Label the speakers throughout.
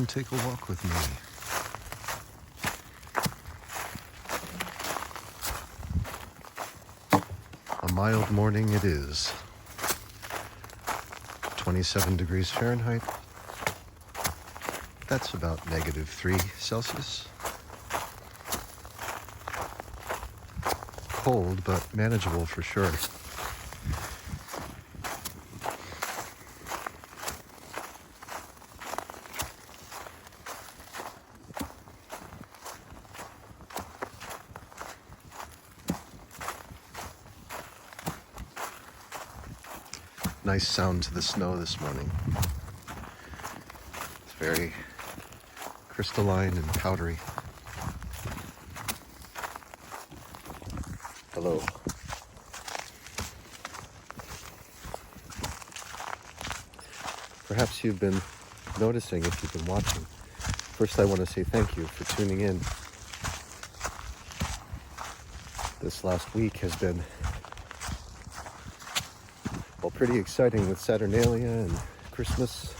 Speaker 1: come take a walk with me. A mild morning it is. 27 degrees Fahrenheit. That's about -3 Celsius. Cold, but manageable for sure. Nice sound to the snow this morning. It's very crystalline and powdery. Hello. Perhaps you've been noticing if you've been watching. First, I want to say thank you for tuning in. This last week has been, well, pretty exciting with Saturnalia and Christmas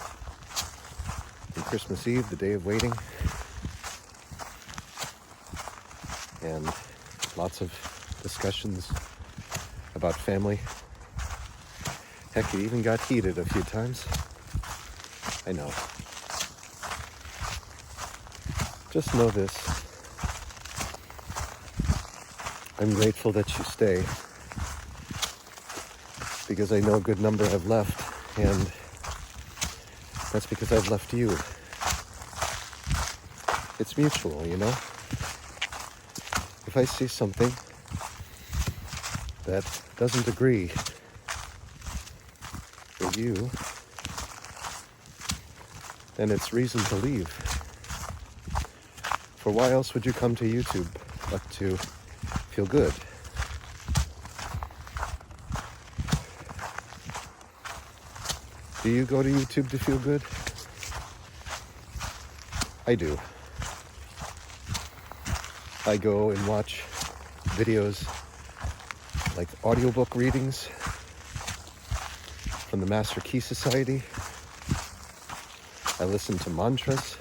Speaker 1: Eve, the day of waiting, and lots of discussions about family. Heck, it even got heated a few times. I know. Just know this. I'm grateful that you stay, because I know a good number have left, and that's because I've left you. It's mutual, you know? If I see something that doesn't agree with you, then it's reason to leave. For why else would you come to YouTube but to feel good? Do you go to YouTube to feel good? I do. I go and watch videos like audiobook readings from the Master Key Society. I listen to mantras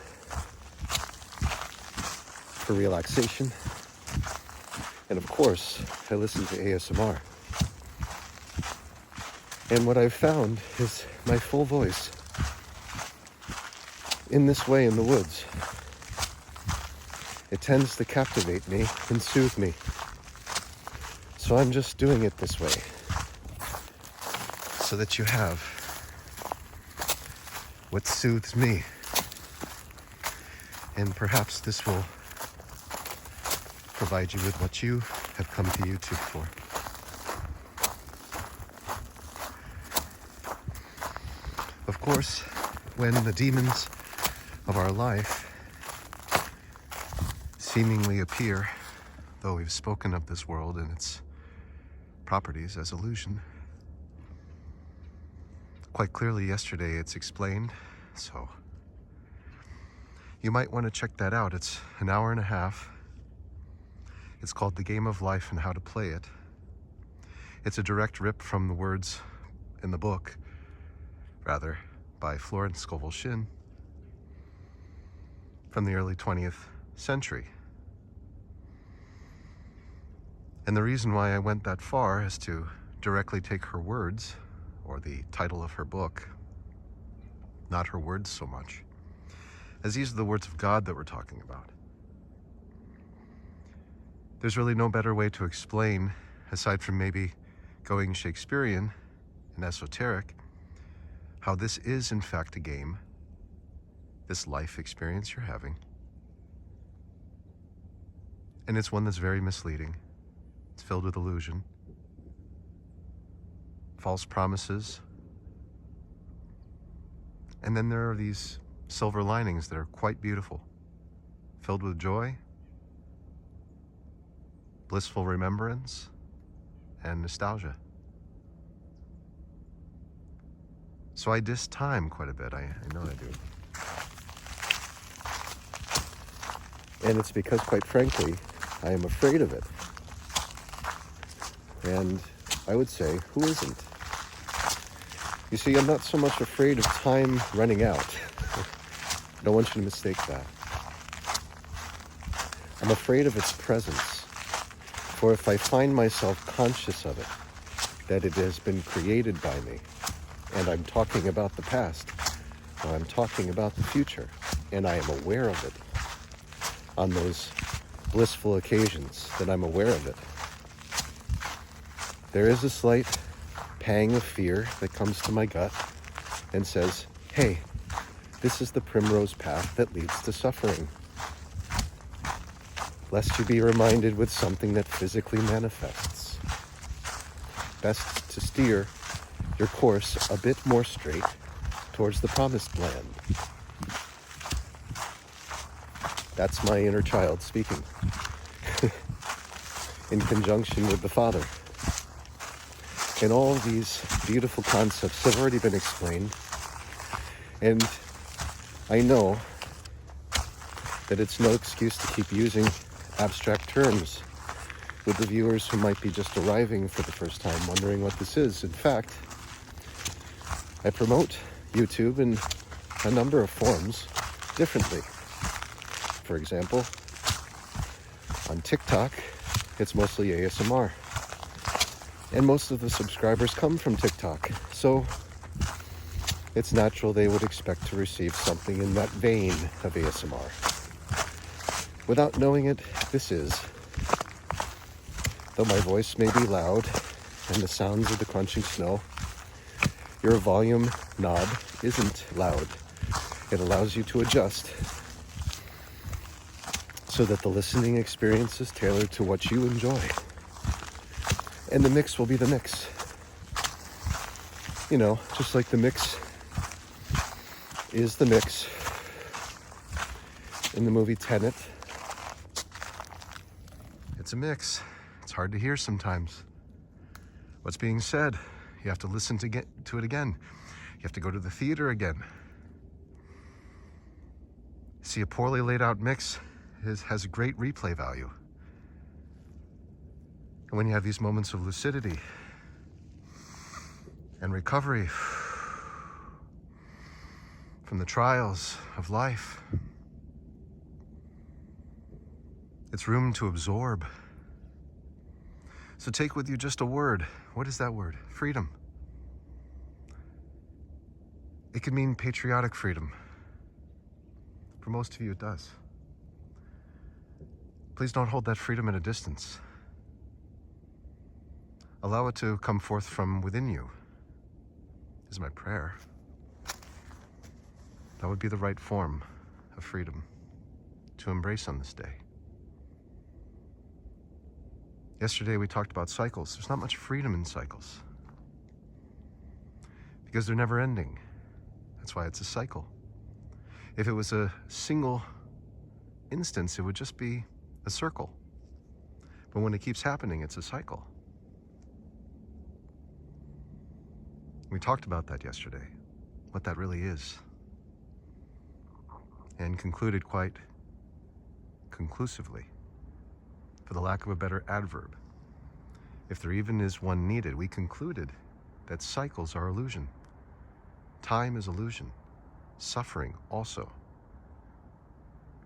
Speaker 1: for relaxation. And of course, I listen to ASMR. And what I've found is my full voice in this way in the woods. It tends to captivate me and soothe me. So I'm just doing it this way, so that you have what soothes me. And perhaps this will provide you with what you have come to YouTube for. Of course, when the demons of our life seemingly appear, though we've spoken of this world and its properties as illusion, quite clearly yesterday it's explained, so you might want to check that out. It's an hour and a half. It's called The Game of Life and How to Play It. It's a direct rip from the words in the book, rather, by Florence Scovel Shinn from the early 20th century. And the reason why I went that far is to directly take her words, or the title of her book, not her words so much, as these are the words of God that we're talking about. There's really no better way to explain, aside from maybe going Shakespearean and esoteric, how this is in fact a game, this life experience you're having. And it's one that's very misleading. It's filled with illusion, false promises, and then there are these silver linings that are quite beautiful, filled with joy, blissful remembrance, and nostalgia. So I diss time quite a bit, I know I do. And it's because, quite frankly, I am afraid of it. And I would say, who isn't? You see, I'm not so much afraid of time running out. I don't want you to mistake that. I'm afraid of its presence, for if I find myself conscious of it, that it has been created by me, and I'm talking about the past, or I'm talking about the future, and I am aware of it on those blissful occasions that I'm aware of it, there is a slight pang of fear that comes to my gut and says, hey, this is the primrose path that leads to suffering. Lest you be reminded with something that physically manifests. Best to steer your course a bit more straight towards the promised land. That's my inner child speaking in conjunction with the Father. And all these beautiful concepts have already been explained. And I know that it's no excuse to keep using abstract terms with the viewers who might be just arriving for the first time, wondering what this is. In fact, I promote YouTube in a number of forms differently. For example, on TikTok, it's mostly ASMR. And most of the subscribers come from TikTok. So it's natural they would expect to receive something in that vein of ASMR. Without knowing it, this is. Though my voice may be loud and the sounds of the crunching snow, your volume knob isn't loud. It allows you to adjust so that the listening experience is tailored to what you enjoy. And the mix will be the mix. You know, just like the mix is the mix in the movie Tenet. It's a mix. It's hard to hear sometimes. What's being said, you have to listen to get to it again. You have to go to the theater again. See, a poorly laid out mix has a great replay value. And when you have these moments of lucidity and recovery from the trials of life, it's room to absorb. So take with you just a word. What is that word? Freedom. It could mean patriotic freedom. For most of you, it does. Please don't hold that freedom at a distance. Allow it to come forth from within you, is my prayer. That would be the right form of freedom to embrace on this day. Yesterday we talked about cycles. There's not much freedom in cycles because they're never ending. That's why it's a cycle. If it was a single instance, it would just be a circle. But when it keeps happening, it's a cycle. We talked about that yesterday, what that really is, and concluded quite conclusively, for the lack of a better adverb. If there even is one needed, we concluded that cycles are illusion. Time is illusion. Suffering also.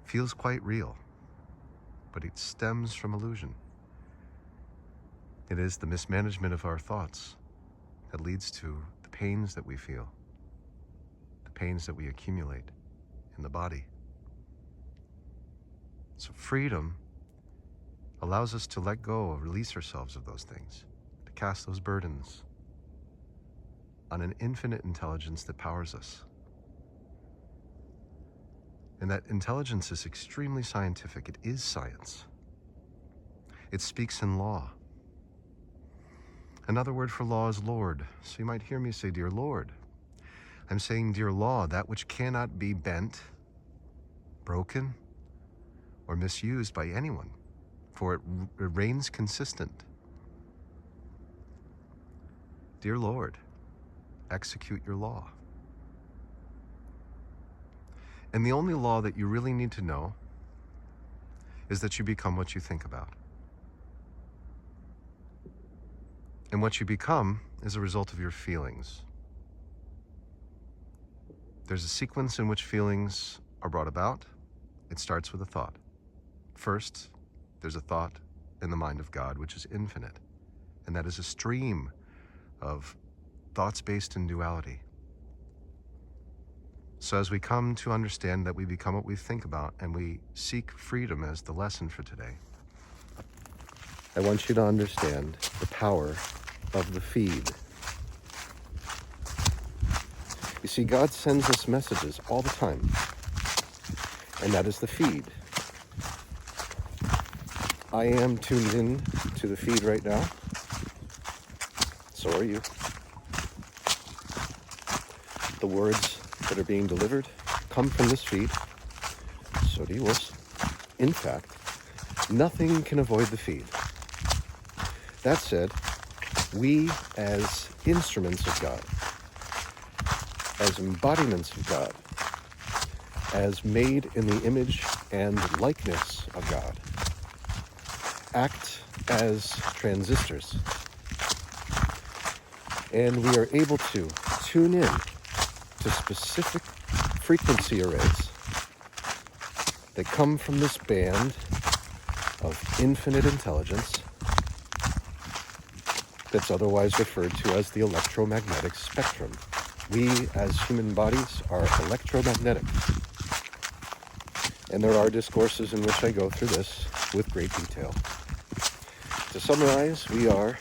Speaker 1: Feels quite real, but it stems from illusion. It is the mismanagement of our thoughts that leads to the pains that we feel, the pains that we accumulate in the body. So freedom allows us to let go or release ourselves of those things, to cast those burdens on an infinite intelligence that powers us. And that intelligence is extremely scientific. It is science. It speaks in law. Another word for law is Lord. So you might hear me say, dear Lord. I'm saying, dear law, that which cannot be bent, broken, or misused by anyone, for it reigns consistent. Dear Lord, execute your law. And the only law that you really need to know is that you become what you think about. And what you become is a result of your feelings. There's a sequence in which feelings are brought about, it starts with a thought. First, there's a thought in the mind of God, which is infinite, and that is a stream of thoughts based in duality. So as we come to understand that we become what we think about, and we seek freedom as the lesson for today, I want you to understand the power of the feed. You see, God sends us messages all the time, and that is the feed. I am tuned in to the feed right now. So are you. The words that are being delivered come from this feed. So do yours. In fact, nothing can avoid the feed. That said, we as instruments of God, as embodiments of God, as made in the image and likeness of God, act as transistors. And we are able to tune in to specific frequency arrays that come from this band of infinite intelligence that's otherwise referred to as the electromagnetic spectrum. We, as human bodies, are electromagnetic. And there are discourses in which I go through this with great detail. To summarize, we are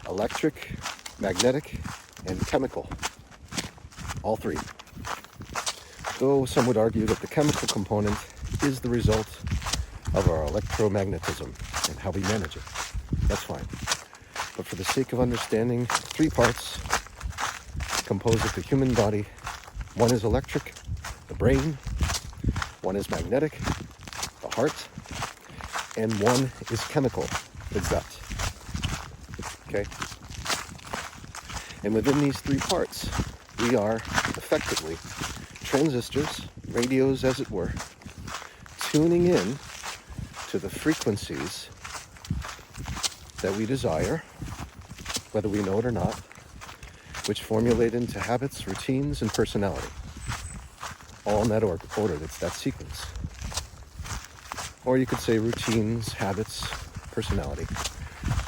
Speaker 1: electric, magnetic, and chemical. All three. Though some would argue that the chemical component is the result of our electromagnetism and how we manage it. That's fine. But for the sake of understanding, 3 parts composed of the human body. One is electric, the brain. One is magnetic, the heart. And one is chemical, the gut. Okay? And within these 3 parts, we are effectively transistors, radios as it were, tuning in to the frequencies that we desire, whether we know it or not, which formulate into habits, routines, and personality. All in that order, it's that sequence. Or you could say routines, habits, personality.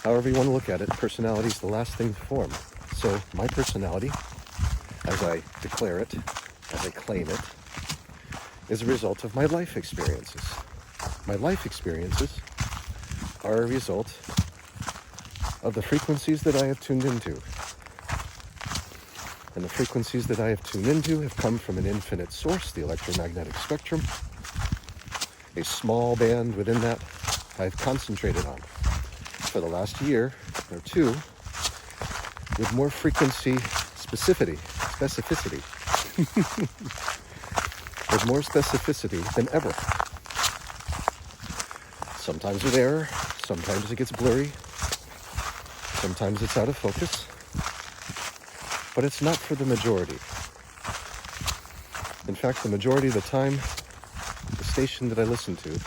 Speaker 1: However you want to look at it, personality is the last thing to form. So my personality, as I declare it, as I claim it, is a result of my life experiences. My life experiences are a result of the frequencies that I have tuned into. And the frequencies that I have tuned into have come from an infinite source, the electromagnetic spectrum. A small band within that I've concentrated on for the last year or 2 with more frequency specificity, with more specificity than ever. Sometimes with error, sometimes it gets blurry, sometimes it's out of focus, but it's not for the majority. In fact, the majority of the time, the station that I listen to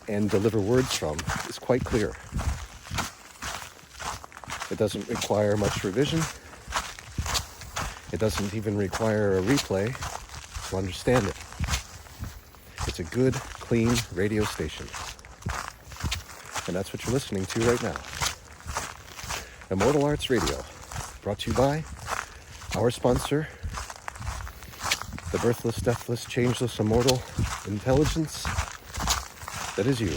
Speaker 1: and deliver words from is quite clear. It doesn't require much revision. It doesn't even require a replay to understand it. It's a good, clean radio station. And that's what you're listening to right now. Immortal Arts Radio, brought to you by our sponsor, the birthless, deathless, changeless, immortal intelligence that is you,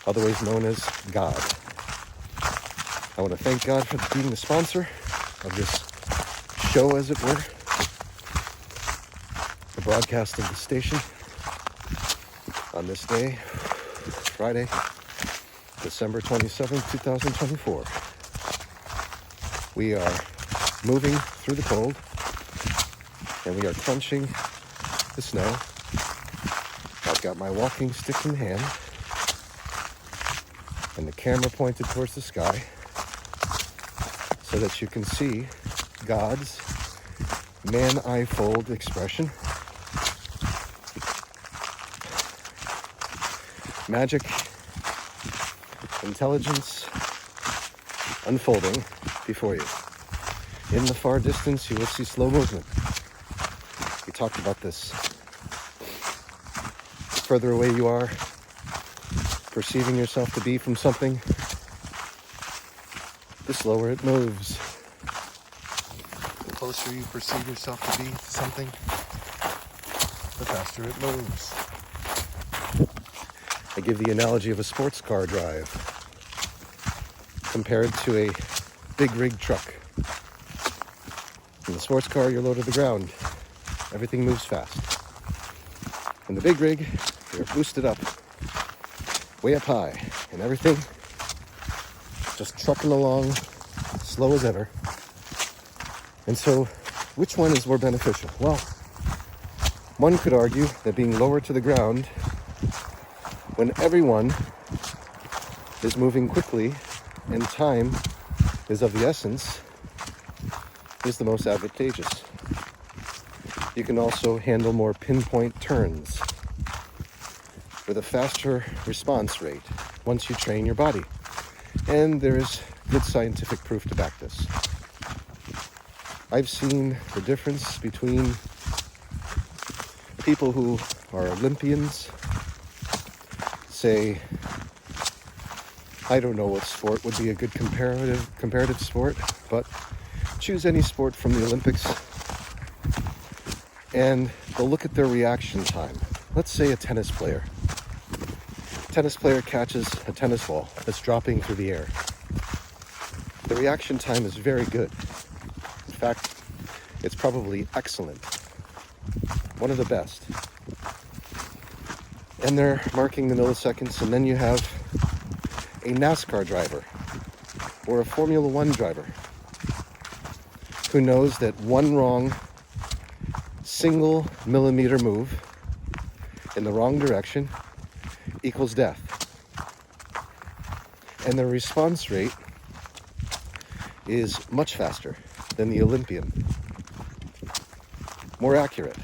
Speaker 1: otherwise known as God. I want to thank God for being the sponsor of this show, as it were, the broadcast of the station on this day, Friday, December 27th, 2024. We are moving through the cold, and we are crunching the snow. I've got my walking stick in hand, and the camera pointed towards the sky, so that you can see God's man-eye-fold expression. Magic, intelligence, unfolding before you. In the far distance, you will see slow movement. You talked about this. The further away you are, perceiving yourself to be from something, the slower it moves. The closer you perceive yourself to be to something, the faster it moves. I give the analogy of a sports car drive compared to a big rig truck. In the sports car, you're low to the ground. Everything moves fast. In the big rig, you're boosted up, way up high, and everything just trucking along, slow as ever. And so, which one is more beneficial? Well, one could argue that being lower to the ground, when everyone is moving quickly and time is of the essence, is the most advantageous. You can also handle more pinpoint turns with a faster response rate once you train your body. And there is good scientific proof to back this. I've seen the difference between people who are Olympians, say, I don't know what sport would be a good comparative sport, but choose any sport from the Olympics, and they'll look at their reaction time. Let's say a tennis player. Tennis player catches a tennis ball that's dropping through the air. The reaction time is very good. In fact, it's probably excellent. One of the best. And they're marking the milliseconds, and then you have a NASCAR driver or a Formula One driver who knows that one wrong single millimeter move in the wrong direction equals death. And their response rate is much faster than the Olympian. More accurate.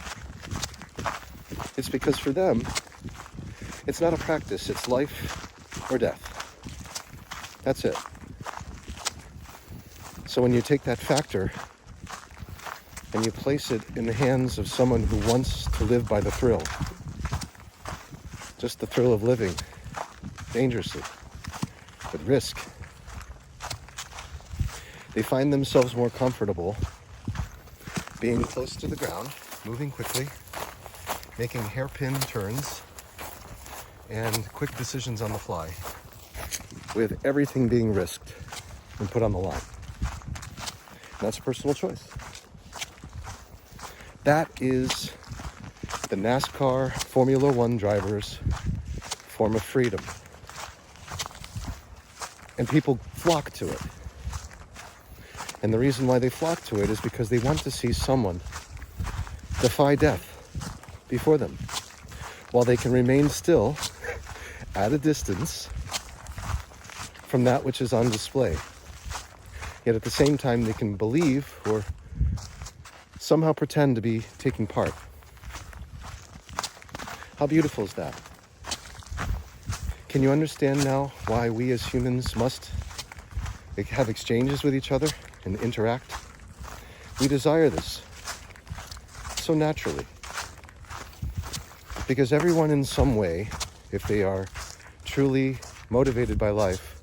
Speaker 1: It's because for them, it's not a practice, it's life or death. That's it. So when you take that factor and you place it in the hands of someone who wants to live by the thrill, just the thrill of living, dangerously, with risk, they find themselves more comfortable being close to the ground, moving quickly, making hairpin turns, and quick decisions on the fly, with everything being risked and put on the line. And that's a personal choice. That is the NASCAR Formula One driver's form of freedom. And people flock to it. And the reason why they flock to it is because they want to see someone defy death before them, while they can remain still at a distance from that which is on display. Yet at the same time, they can believe or somehow pretend to be taking part. How beautiful is that? Can you understand now why we as humans must have exchanges with each other and interact? We desire this so naturally. Because everyone in some way, if they are truly motivated by life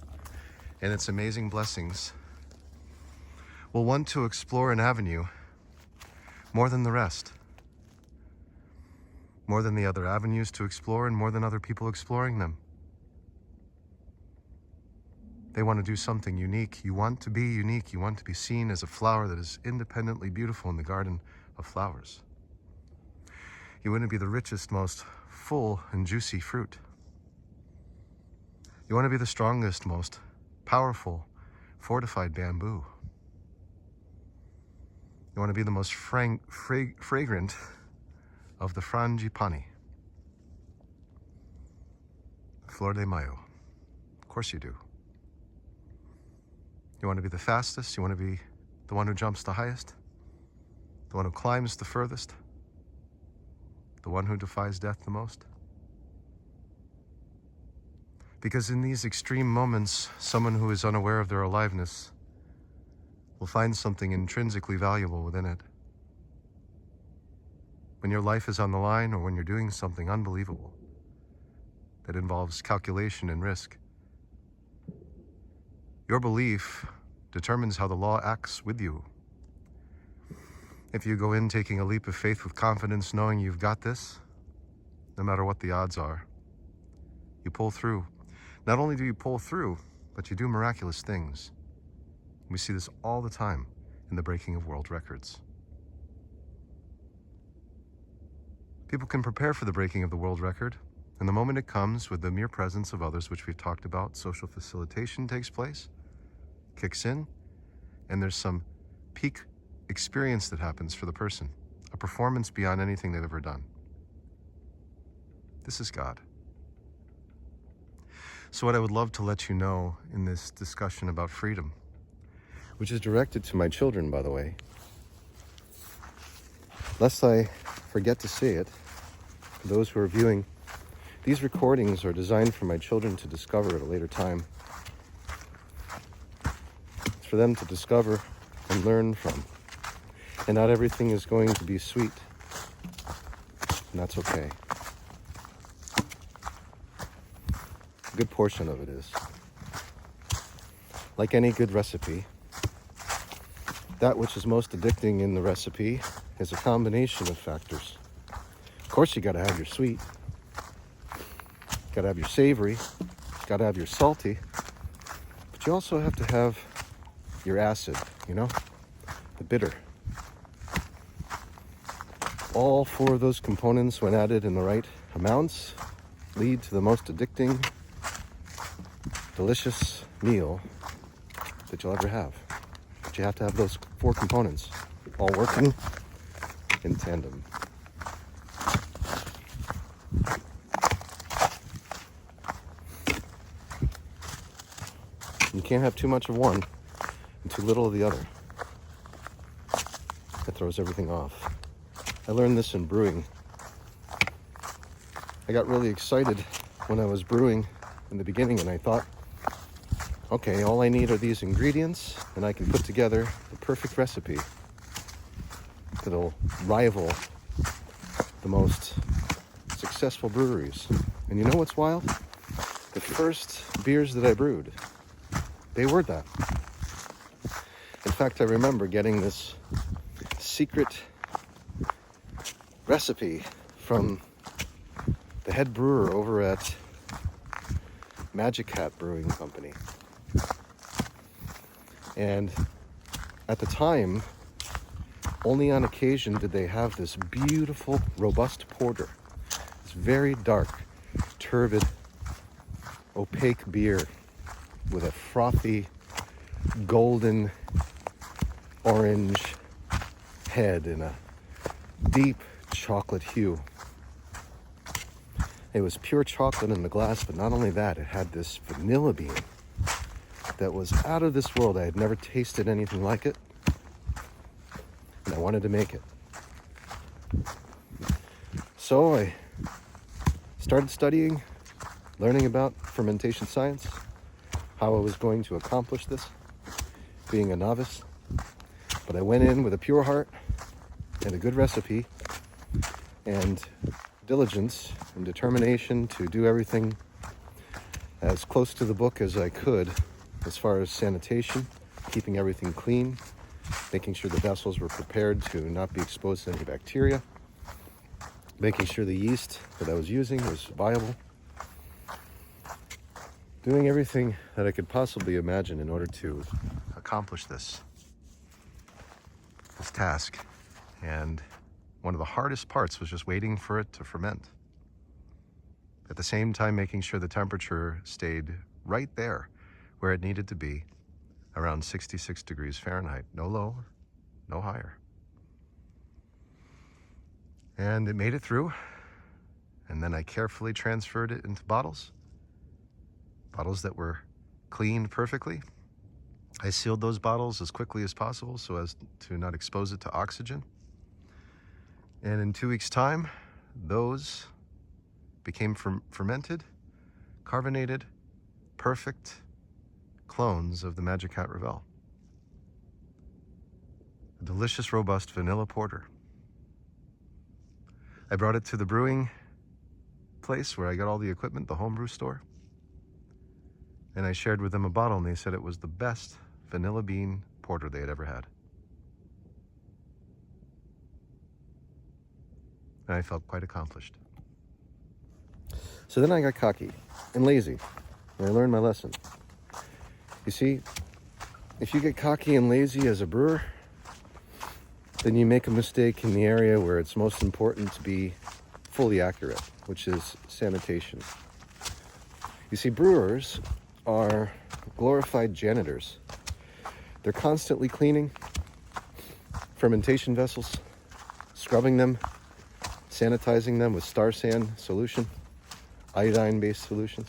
Speaker 1: and its amazing blessings, will want to explore an avenue more than the rest, more than the other avenues to explore and more than other people exploring them. They want to do something unique. You want to be unique. You want to be seen as a flower that is independently beautiful in the garden of flowers. You want to be the richest, most full and juicy fruit. You want to be the strongest, most powerful, fortified bamboo. You want to be the most fragrant of the frangipani. Flor de Mayo. Of course you do. You want to be the fastest. You want to be the one who jumps the highest. The one who climbs the furthest. The one who defies death the most. Because in these extreme moments, someone who is unaware of their aliveness will find something intrinsically valuable within it. when your life is on the line or when you're doing something unbelievable that involves calculation and risk. Your belief determines how the law acts with you. If you go in taking a leap of faith with confidence, knowing you've got this, no matter what the odds are, you pull through. Not only do you pull through, but you do miraculous things. We see this all the time in the breaking of world records. People can prepare for the breaking of the world record, and the moment it comes, with the mere presence of others, which we've talked about, social facilitation takes place, kicks in, and there's some peak experience that happens for the person, a performance beyond anything they've ever done. This is God. So what I would love to let you know in this discussion about freedom, which is directed to my children, by the way, lest I forget to say it, for those who are viewing, these recordings are designed for my children to discover at a later time. It's for them to discover and learn from. And not everything is going to be sweet. And that's okay. A good portion of it is. Like any good recipe, that which is most addicting in the recipe is a combination of factors. Of course, you gotta have your sweet, gotta have your savory, gotta have your salty, but you also have to have your acid, the bitter. All four of those components, when added in the right amounts, lead to the most addicting, delicious meal that you'll ever have. But you have to have those four components all working in tandem. You can't have too much of one and too little of the other. That throws everything off. I learned this in brewing. I got really excited when I was brewing in the beginning, and I thought, okay, all I need are these ingredients, and I can put together the perfect recipe that'll rival the most successful breweries. And you know what's wild? The first beers that I brewed, they were that. In fact, I remember getting this secret recipe from the head brewer over at Magic Hat Brewing Company. And at the time, only on occasion did they have this beautiful, robust porter. This very dark, turbid, opaque beer with a frothy, golden, orange head and a deep chocolate hue. It was pure chocolate in the glass, but not only that, it had this vanilla bean that was out of this world. I had never tasted anything like it, and I wanted to make it. So I started studying, learning about fermentation science, how I was going to accomplish this, being a novice. But I went in with a pure heart and a good recipe and diligence and determination to do everything as close to the book as I could as far as sanitation, keeping everything clean, making sure the vessels were prepared to not be exposed to any bacteria, making sure the yeast that I was using was viable, doing everything that I could possibly imagine in order to accomplish this task. And one of the hardest parts was just waiting for it to ferment. At the same time, making sure the temperature stayed right there where it needed to be, around 66 degrees Fahrenheit. No lower, no higher. And it made it through. And then I carefully transferred it into bottles that were cleaned perfectly. I sealed those bottles as quickly as possible so as to not expose it to oxygen. And in 2 weeks' time, those became fermented, carbonated, perfect clones of the Magic Hat Revel. A delicious, robust vanilla porter. I brought it to the brewing place where I got all the equipment, the homebrew store. And I shared with them a bottle, and they said it was the best vanilla bean porter they had ever had. And I felt quite accomplished. So then I got cocky and lazy, and I learned my lesson. You see, if you get cocky and lazy as a brewer, then you make a mistake in the area where it's most important to be fully accurate, which is sanitation. You see, brewers are glorified janitors. They're constantly cleaning fermentation vessels, scrubbing them, sanitizing them with Star San solution, iodine-based solutions,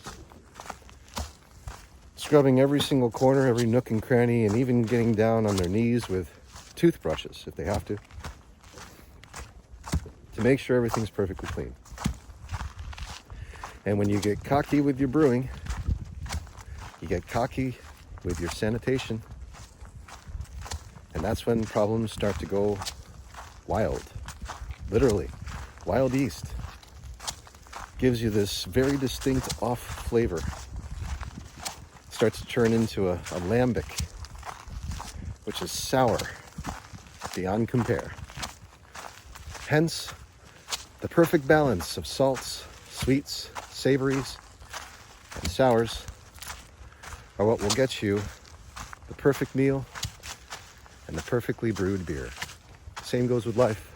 Speaker 1: scrubbing every single corner, every nook and cranny, and even getting down on their knees with toothbrushes if they have to make sure everything's perfectly clean. And when you get cocky with your brewing, you get cocky with your sanitation, and that's when problems start to go wild. Literally, wild yeast gives you this very distinct off flavor. Starts to turn into a lambic, which is sour beyond compare. Hence, the perfect balance of salts, sweets, savories, and sours are what will get you the perfect meal and the perfectly brewed beer. Same goes with life.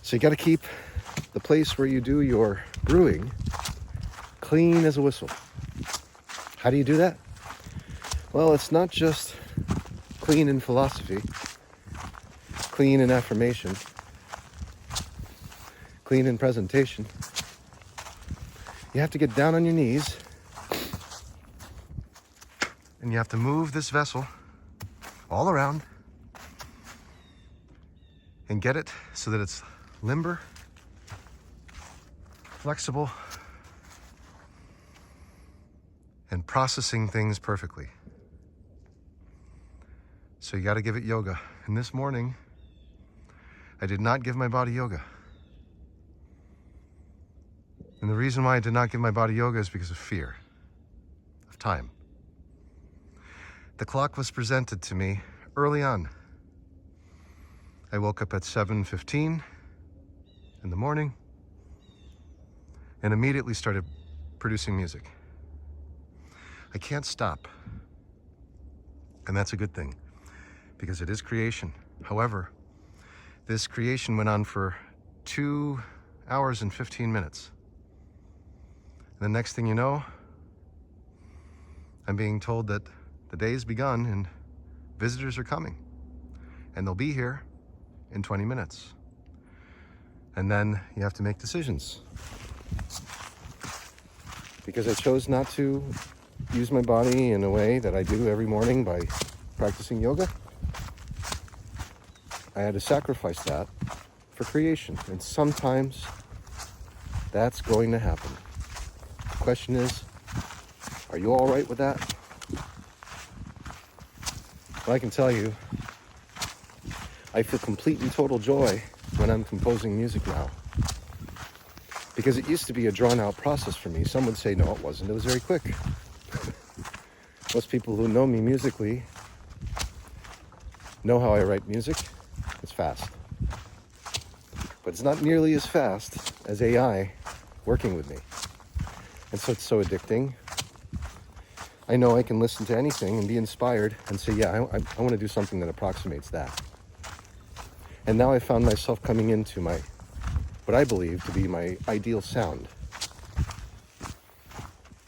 Speaker 1: So you got to keep the place where you do your brewing clean as a whistle. How do you do that? Well, it's not just clean in philosophy, clean in affirmation, clean in presentation. You have to get down on your knees, and you have to move this vessel all around and get it so that it's limber, flexible, and processing things perfectly. So you got to give it yoga. And this morning, I did not give my body yoga. And the reason why I did not give my body yoga is because of fear, of time. The clock was presented to me early on. I woke up at 7:15 in the morning and immediately started producing music. I can't stop. And that's a good thing, because it is creation. However, this creation went on for 2 hours and 15 minutes. And the next thing you know, I'm being told that the day's begun and visitors are coming. And they'll be here in 20 minutes. And then you have to make decisions. Because I chose not to use my body in a way that I do every morning by practicing yoga, I had to sacrifice that for creation. And sometimes that's going to happen. The question is, are you all right with that? Well, I can tell you, I feel complete and total joy when I'm composing music now. Because it used to be a drawn-out process for me. Some would say, no, it wasn't. It was very quick. Most people who know me musically know how I write music. It's fast. But it's not nearly as fast as AI working with me. And so it's so addicting. I know I can listen to anything and be inspired and say, yeah, I want to do something that approximates that. And now I found myself coming into what I believe to be my ideal sound.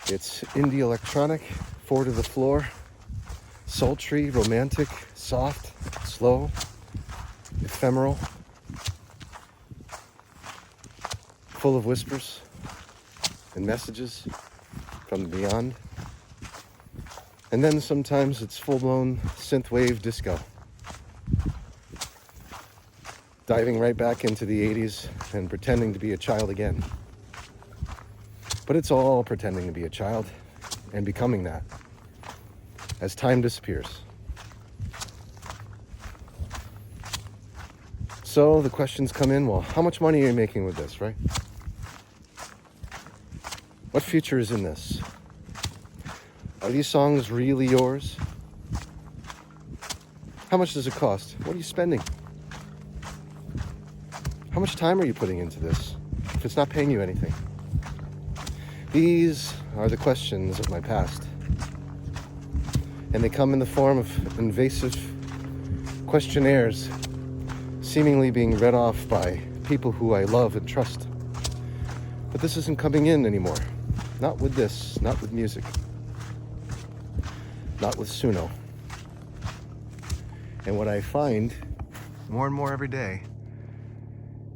Speaker 1: It's indie electronic, 4 to the floor, sultry, romantic, soft, slow, ephemeral, full of whispers and messages from the beyond. And then sometimes it's full-blown synthwave disco. Diving right back into the 80s and pretending to be a child again. But it's all pretending to be a child and becoming that as time disappears. So the questions come in, well, how much money are you making with this, right? What future is in this? Are these songs really yours? How much does it cost? What are you spending? How much time are you putting into this if it's not paying you anything? These are the questions of my past. And they come in the form of invasive questionnaires, seemingly being read off by people who I love and trust. But this isn't coming in anymore. Not with this, not with music, not with Suno. And what I find more and more every day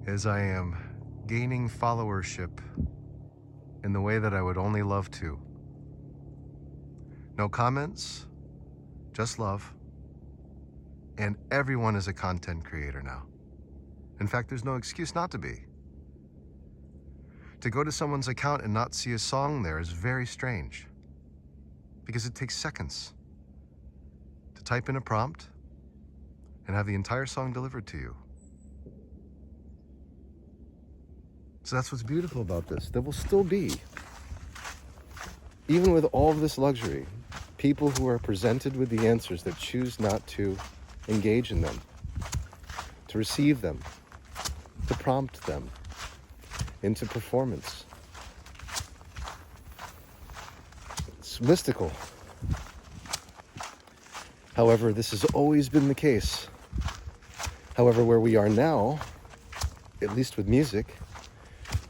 Speaker 1: is I am gaining followership in the way that I would only love to. No comments, just love. And everyone is a content creator now. In fact, there's no excuse not to be. To go to someone's account and not see a song there is very strange, because it takes seconds to type in a prompt and have the entire song delivered to you. So that's what's beautiful about this. There will still be, even with all of this luxury, people who are presented with the answers that choose not to engage in them, to receive them, to prompt them into performance. It's mystical. However, this has always been the case. However, where we are now, at least with music,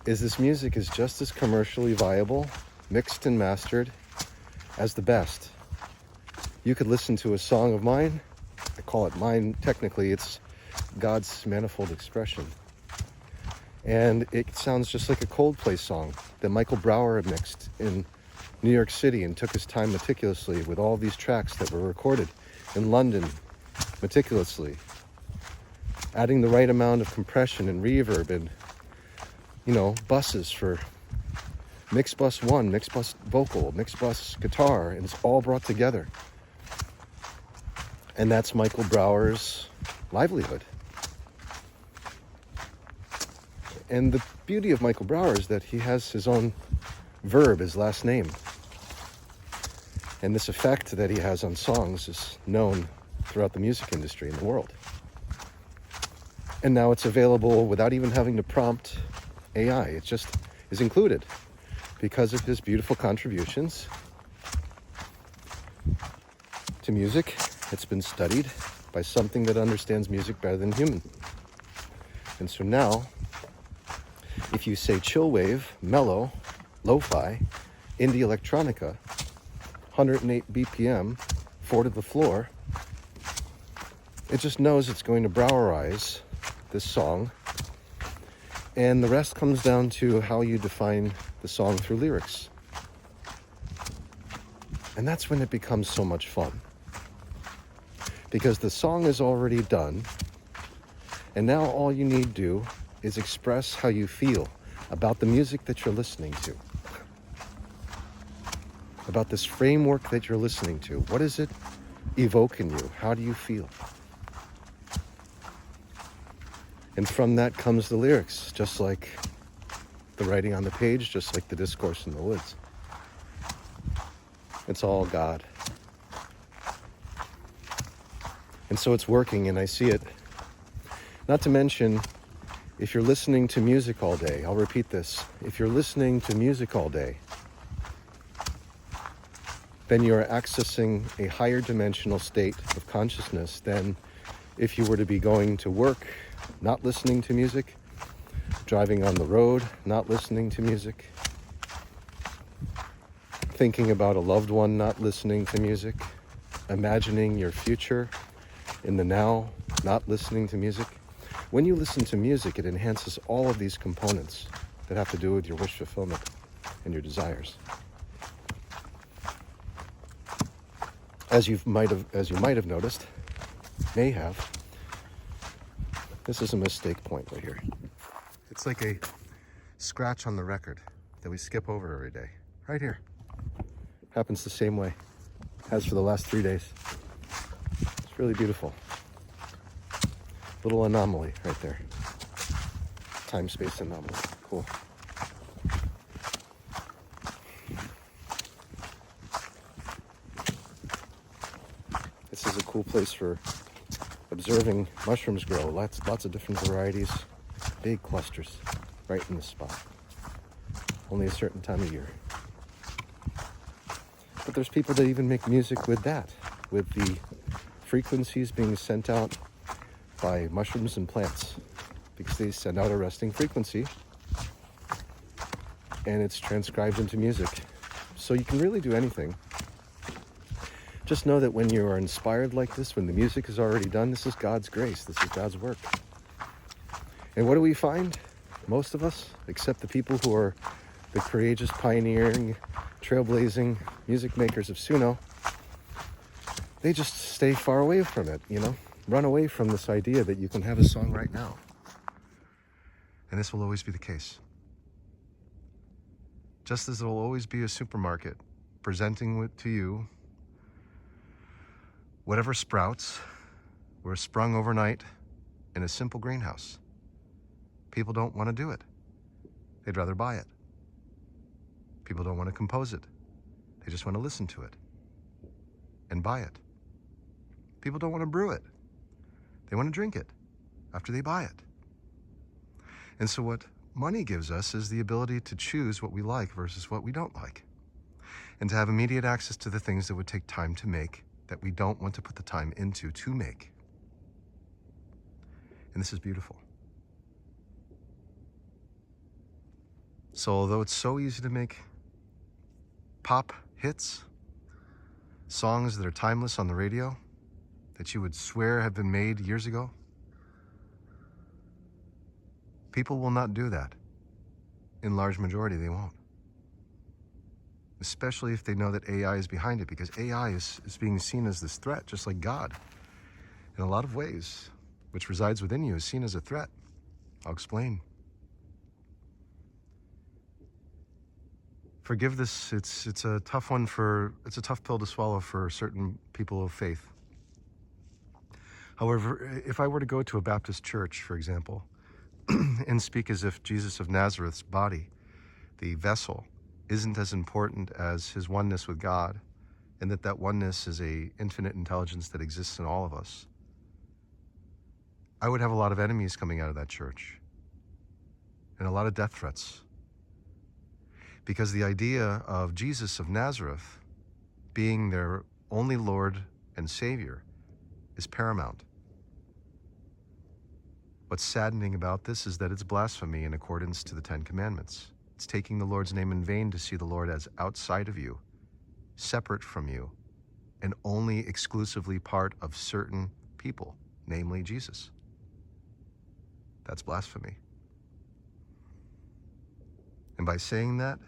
Speaker 1: is this music is just as commercially viable, mixed and mastered, as the best. You could listen to a song of mine. I call it mine. Technically, it's God's manifold expression. And it sounds just like a Coldplay song that Michael Brower had mixed in New York City and took his time meticulously with all these tracks that were recorded in London meticulously, adding the right amount of compression and reverb and, buses for mix bus 1, mix bus vocal, mix bus guitar, and it's all brought together. And that's Michael Brower's livelihood. And the beauty of Michael Brower is that he has his own verb, his last name. And this effect that he has on songs is known throughout the music industry in the world. And now it's available without even having to prompt AI. It just is included because of his beautiful contributions to music. It's been studied by something that understands music better than human. And so now, if you say chill wave, mellow, lo-fi, indie electronica, 108 BPM, 4 to the floor, it just knows it's going to Browerize this song. And the rest comes down to how you define the song through lyrics. And that's when it becomes so much fun. Because the song is already done, and now all you need to do is express how you feel about the music that you're listening to, about this framework that you're listening to. What does it evoke in you? How do you feel? And from that comes the lyrics, just like the writing on the page, just like the discourse in the woods. It's all God. And so it's working, and I see it. Not to mention, if you're listening to music all day, I'll repeat this. If you're listening to music all day, then you are accessing a higher dimensional state of consciousness than if you were to be going to work, not listening to music, driving on the road, not listening to music, thinking about a loved one, not listening to music, imagining your future in the now, not listening to music. When you listen to music, it enhances all of these components that have to do with your wish fulfillment and your desires. As you might have noticed, may have, this is a mistake point right here. It's like a scratch on the record that we skip over every day. Right here. Happens the same way. Has for the last 3 days. It's really beautiful. Little anomaly right there. Time-space anomaly. Cool. This is a cool place for observing mushrooms grow. Lots of different varieties. Big clusters right in this spot. Only a certain time of year. But there's people that even make music with that, with the frequencies being sent out by mushrooms and plants, because they send out a resting frequency and it's transcribed into music. So you can really do anything. Just know that when you are inspired like this, when the music is already done, this is God's grace, this is God's work. And what do we find? Most of us, except the people who are the courageous, pioneering, trailblazing music makers of Suno, they just stay far away from it, run away from this idea that you can have a song right now. And this will always be the case. Just as there will always be a supermarket presenting to you whatever sprouts were sprung overnight in a simple greenhouse. People don't want to do it. They'd rather buy it. People don't want to compose it. They just want to listen to it and buy it. People don't want to brew it. They want to drink it after they buy it. And so what money gives us is the ability to choose what we like versus what we don't like, and to have immediate access to the things that would take time to make that we don't want to put the time into to make. And this is beautiful. So although it's so easy to make pop hits, songs that are timeless on the radio, that you would swear have been made years ago, people will not do that. In large majority, they won't. Especially if they know that AI is behind it, because AI is being seen as this threat, just like God. In a lot of ways, which resides within you, is seen as a threat. I'll explain. Forgive this, it's a tough one it's a tough pill to swallow for certain people of faith. However, if I were to go to a Baptist church, for example, and speak as if Jesus of Nazareth's body, the vessel, isn't as important as his oneness with God, and that oneness is a infinite intelligence that exists in all of us, I would have a lot of enemies coming out of that church, and a lot of death threats. Because the idea of Jesus of Nazareth being their only Lord and Savior is paramount. What's saddening about this is that it's blasphemy in accordance to the Ten Commandments. It's taking the Lord's name in vain to see the Lord as outside of you, separate from you, and only exclusively part of certain people, namely Jesus. That's blasphemy. And by saying that,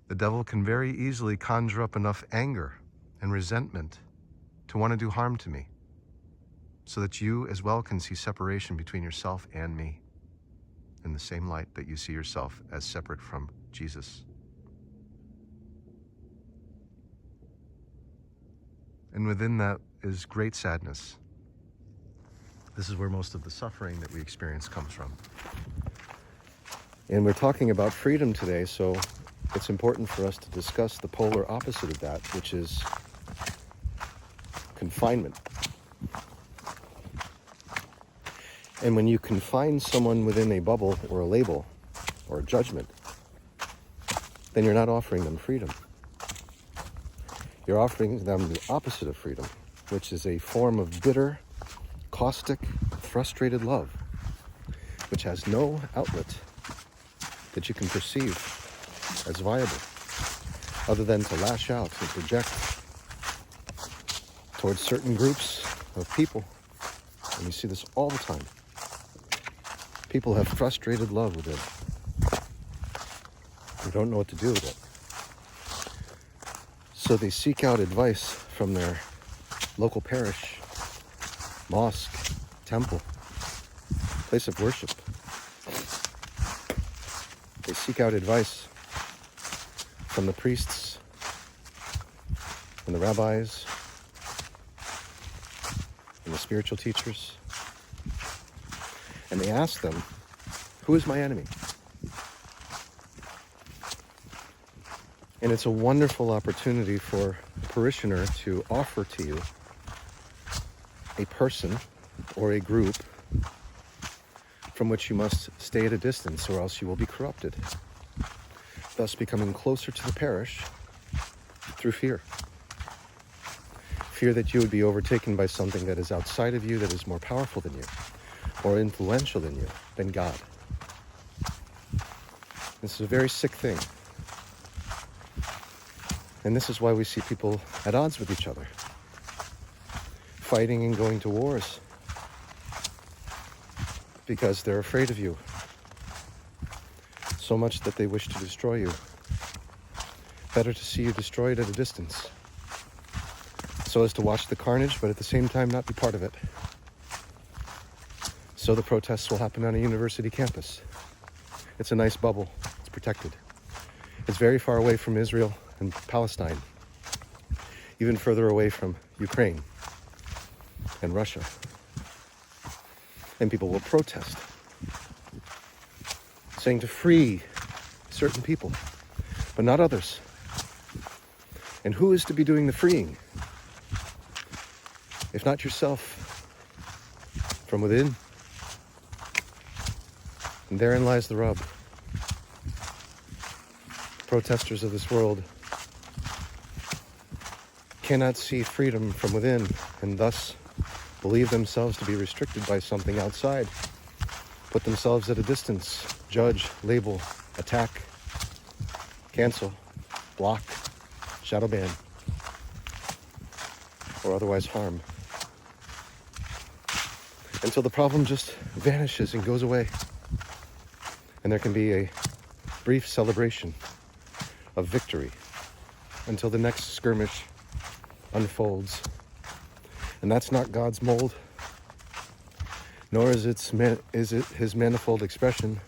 Speaker 1: the devil can very easily conjure up enough anger and resentment to want to do harm to me, so that you as well can see separation between yourself and me in the same light that you see yourself as separate from Jesus. And within that is great sadness. This is where most of the suffering that we experience comes from. And we're talking about freedom today, so it's important for us to discuss the polar opposite of that, which is confinement. And when you confine someone within a bubble or a label or a judgment, then you're not offering them freedom. You're offering them the opposite of freedom, which is a form of bitter, caustic, frustrated love, which has no outlet that you can perceive as viable, other than to lash out and project towards certain groups of people. And you see this all the time. People have frustrated love with it. They don't know what to do with it. So they seek out advice from their local parish, mosque, temple, place of worship. They seek out advice from the priests and the rabbis and the spiritual teachers. And they ask them, who is my enemy? And it's a wonderful opportunity for a parishioner to offer to you a person or a group from which you must stay at a distance, or else you will be corrupted, thus becoming closer to the parish through fear. Fear that you would be overtaken by something that is outside of you, that is more powerful than you, or influential than you, than God. This is a very sick thing. And this is why we see people at odds with each other, fighting and going to wars, because they're afraid of you so much that they wish to destroy you. Better to see you destroyed at a distance, so as to watch the carnage, but at the same time not be part of it. So the protests will happen on a university campus. It's a nice bubble. It's protected. It's very far away from Israel and Palestine, even further away from Ukraine and Russia. And people will protest, saying to free certain people, but not others. And who is to be doing the freeing, if not yourself, from within? And therein lies the rub. Protesters of this world cannot see freedom from within, and thus believe themselves to be restricted by something outside, put themselves at a distance, judge, label, attack, cancel, block, shadow ban, or otherwise harm, until the problem just vanishes and goes away, and there can be a brief celebration of victory until the next skirmish unfolds. And that's not God's mold, nor is it his manifold expression.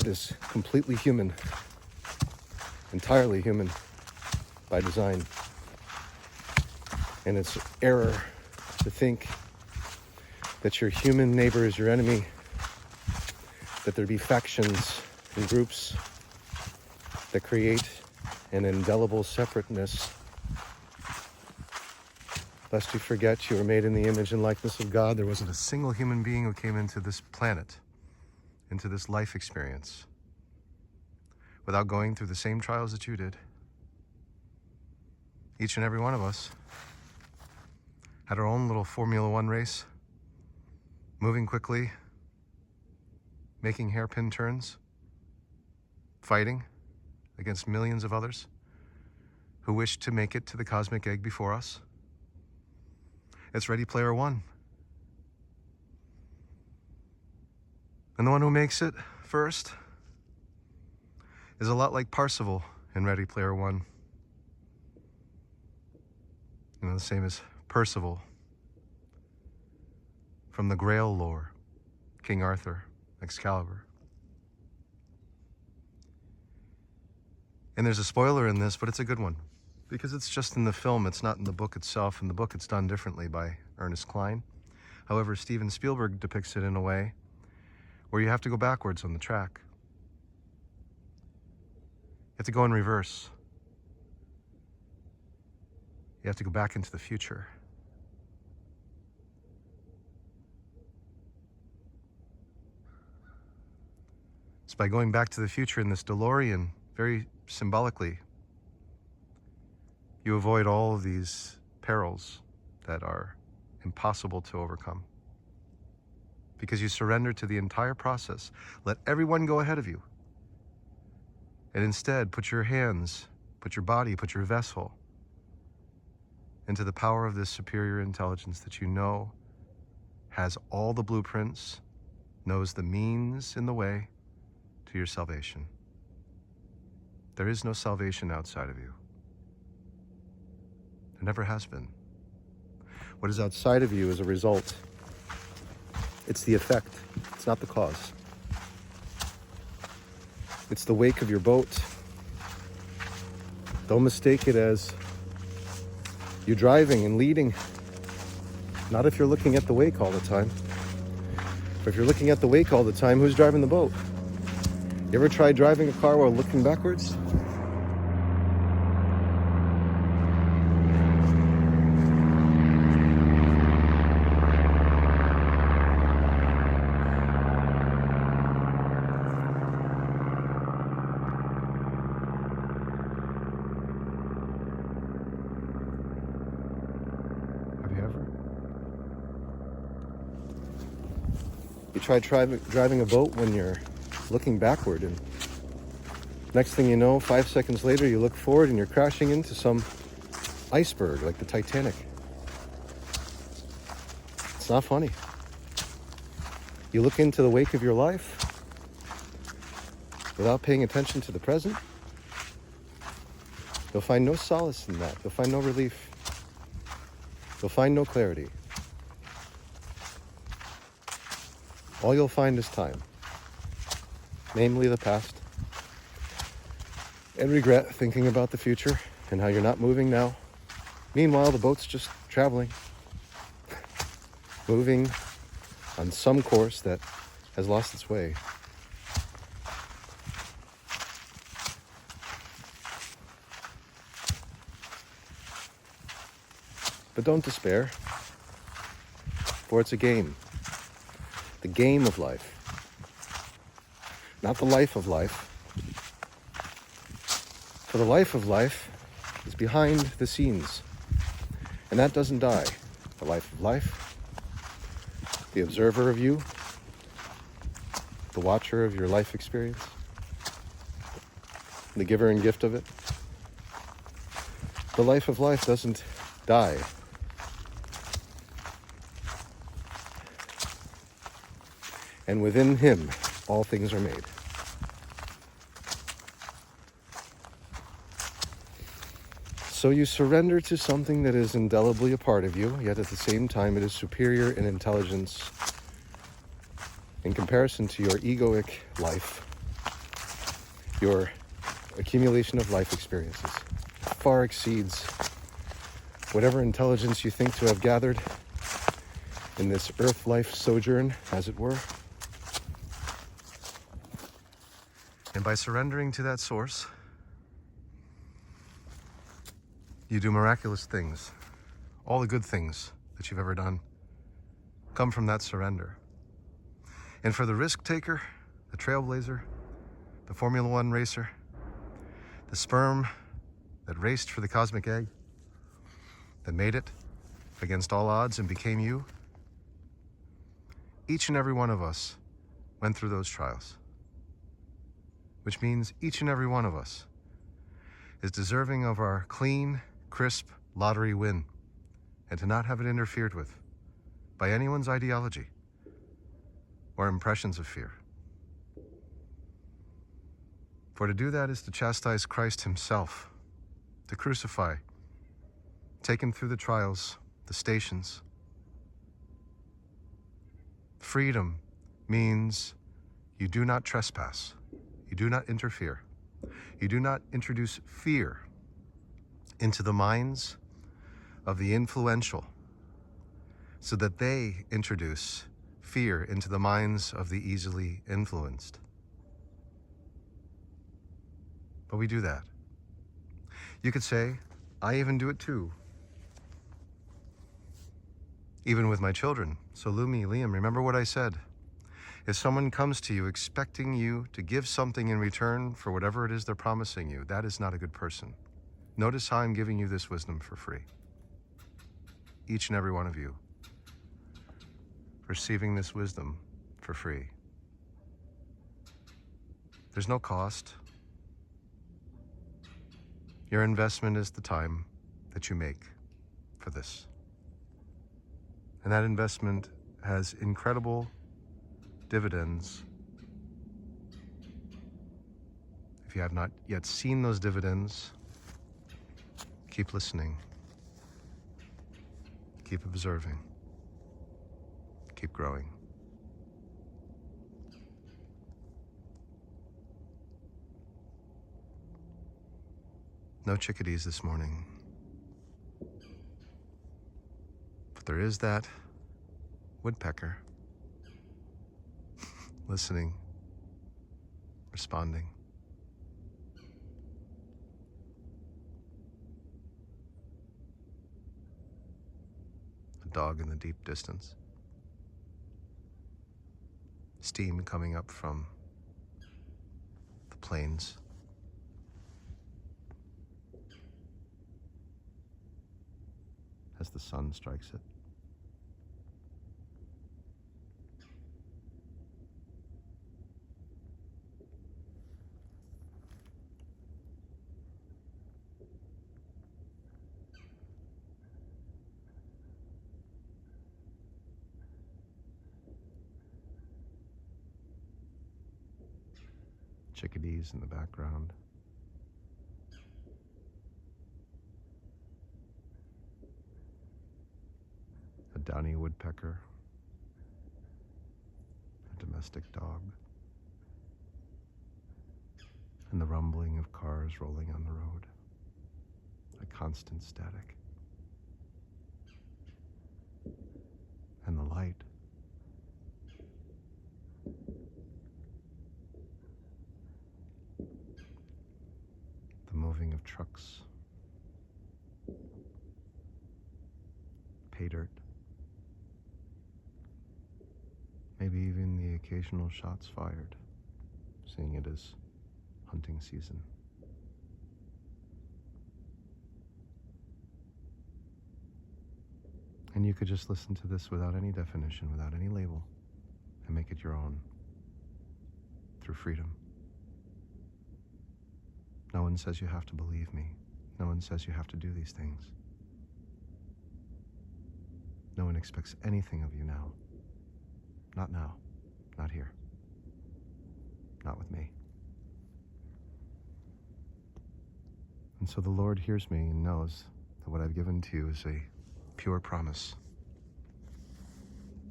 Speaker 1: It is completely human, entirely human by design. And it's error to think that your human neighbor is your enemy, that there be factions and groups that create an indelible separateness, lest you forget you were made in the image and likeness of God. There wasn't a single human being who came into this planet, into this life experience, without going through the same trials that you did. Each and every one of us had our own little Formula One race, moving quickly, making hairpin turns, fighting against millions of others who wished to make it to the cosmic egg before us. It's Ready Player One. And the one who makes it first is a lot like Parzival in Ready Player One. You know, the same as Percival from the Grail lore, King Arthur, Excalibur. And there's a spoiler in this, but it's a good one, because it's just in the film, it's not in the book itself. In the book, it's done differently by Ernest Cline. However, Steven Spielberg depicts it in a way where you have to go backwards on the track. You have to go in reverse. You have to go back into the future. It's by going back to the future in this DeLorean, very symbolically, you avoid all of these perils that are impossible to overcome, because you surrender to the entire process. Let everyone go ahead of you, and instead put your hands, put your body, put your vessel into the power of this superior intelligence that you know has all the blueprints, knows the means in the way to your salvation. There is no salvation outside of you. There never has been. What is outside of you is a result. It's the effect. It's not the cause. It's the wake of your boat. Don't mistake it as you driving and leading. Not if you're looking at the wake all the time. But if you're looking at the wake all the time, who's driving the boat? You ever tried driving a car while looking backwards? Have you ever? You tried driving a boat when you're looking backward, and next thing you know, 5 seconds later, you look forward and you're crashing into some iceberg like the Titanic. It's not funny. You look into the wake of your life without paying attention to the present, you'll find no solace in that. You'll find no relief. You'll find no clarity. All you'll find is time, namely the past, and regret thinking about the future and how you're not moving now. Meanwhile, the boat's just traveling, moving on some course that has lost its way. But don't despair, for it's a game. The game of life. Not the life of life. For the life of life is behind the scenes. And that doesn't die. The life of life, the observer of you, the watcher of your life experience, the giver and gift of it. The life of life doesn't die. And within him, all things are made. So you surrender to something that is indelibly a part of you, yet at the same time it is superior in intelligence in comparison to your egoic life, your accumulation of life experiences. It far exceeds whatever intelligence you think to have gathered in this earth life sojourn, as it were. And by surrendering to that source, you do miraculous things. All the good things that you've ever done come from that surrender. And for the risk taker, the trailblazer, the Formula One racer, the sperm that raced for the cosmic egg, that made it against all odds and became you, each and every one of us went through those trials. Which means each and every one of us is deserving of our clean, crisp lottery win, and to not have it interfered with by anyone's ideology or impressions of fear. For to do that is to chastise Christ himself, to crucify, take him through the trials, the stations. Freedom means you do not trespass. You do not interfere. You do not introduce fear into the minds of the influential so that they introduce fear into the minds of the easily influenced. But we do that. You could say, I even do it too. Even with my children. So Lumi, Liam, remember what I said. If someone comes to you expecting you to give something in return for whatever it is they're promising you, that is not a good person. Notice how I'm giving you this wisdom for free. Each and every one of you receiving this wisdom for free. There's no cost. Your investment is the time that you make for this. And that investment has incredible dividends. If you have not yet seen those dividends, keep listening, keep observing, keep growing. No chickadees this morning, but there is that woodpecker listening, responding. A dog in the deep distance. Steam coming up from the plains. As the sun strikes it. Chickadees in the background. A downy woodpecker. A domestic dog. And the rumbling of cars rolling on the road. A constant static. And the light. The moving of trucks. Pay dirt. Maybe even the occasional shots fired, seeing it as hunting season. And you could just listen to this without any definition, without any label, and make it your own through freedom. No one says you have to believe me. No one says you have to do these things. No one expects anything of you now. Not now. Not here. Not with me. And so the Lord hears me and knows that what I've given to you is a pure promise.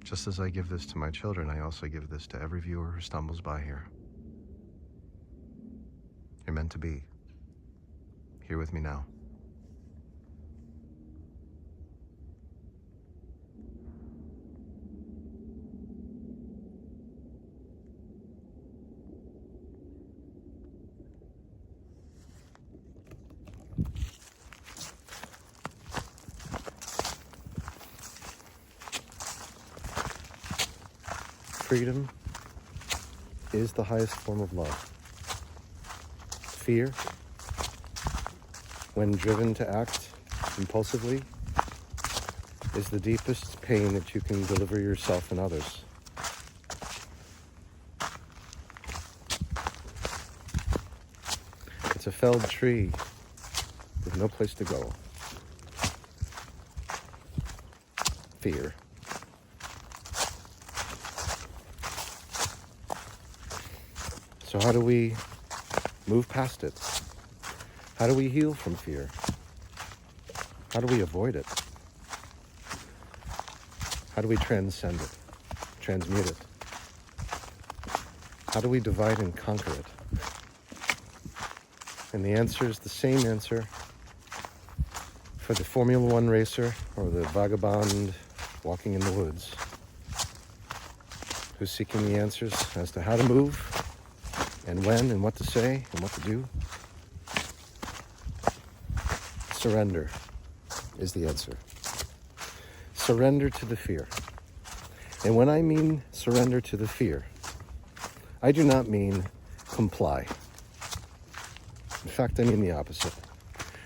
Speaker 1: Just as I give this to my children, I also give this to every viewer who stumbles by here. You're meant to be here with me now. Freedom is the highest form of love. Fear, when driven to act impulsively, is the deepest pain that you can deliver yourself and others. It's a felled tree with no place to go. Fear. So how do we move past it? How do we heal from fear? How do we avoid it? How do we transcend it, transmute it? How do we divide and conquer it? And the answer is the same answer for the Formula One racer or the vagabond walking in the woods who's seeking the answers as to how to move and when and what to say and what to do. Surrender is the answer. Surrender to the fear. And when I mean surrender to the fear, I do not mean comply. In fact, I mean the opposite.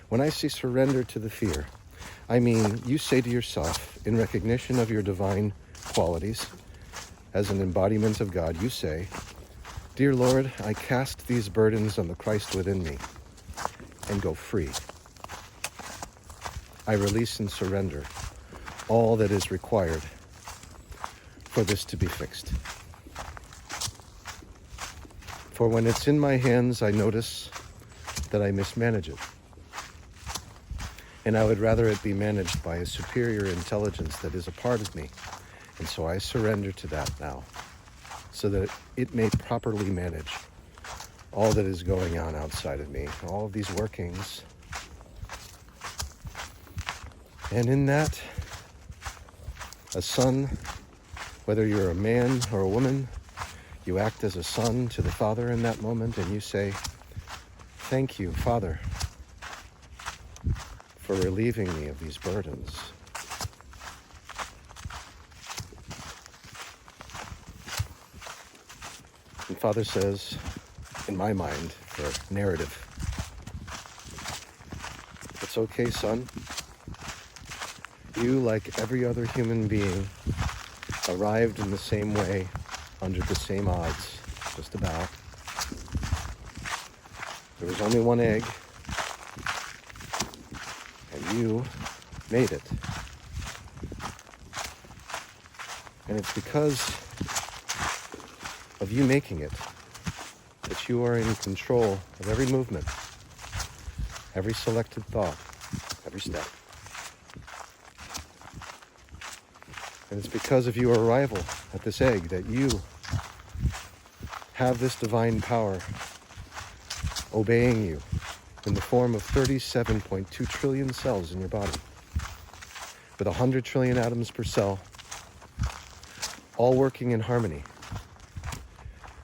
Speaker 1: When I say surrender to the fear, I mean you say to yourself, in recognition of your divine qualities, as an embodiment of God, you say, "Dear Lord, I cast these burdens on the Christ within me and go free. I release and surrender all that is required for this to be fixed. For when it's in my hands, I notice that I mismanage it. And I would rather it be managed by a superior intelligence that is a part of me. And so I surrender to that now, so that it may properly manage all that is going on outside of me, all of these workings. And in that, a son, whether you're a man or a woman, You act as a son to the Father in that moment, and you say, "Thank you, Father, for relieving me of these burdens." And Father says, in my mind, for narrative, "It's okay, son. You, like every other human being, arrived in the same way, under the same odds, just about. There was only one egg, and you made it. And it's because of you making it that you are in control of every movement, every selected thought, every step. And it's because of your arrival at this egg that you have this divine power obeying you in the form of 37.2 trillion cells in your body, with 100 trillion atoms per cell, all working in harmony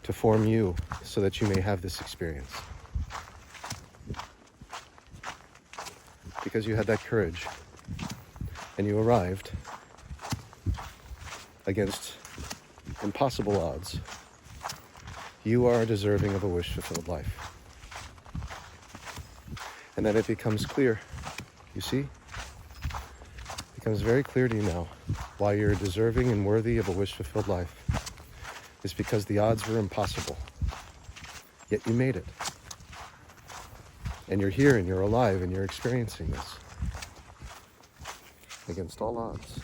Speaker 1: to form you so that you may have this experience. Because you had that courage and you arrived against impossible odds, you are deserving of a wish-fulfilled life. And then it becomes clear, you see? It becomes very clear to you now why you're deserving and worthy of a wish-fulfilled life. It's because the odds were impossible, yet you made it. And you're here and you're alive and you're experiencing this against all odds.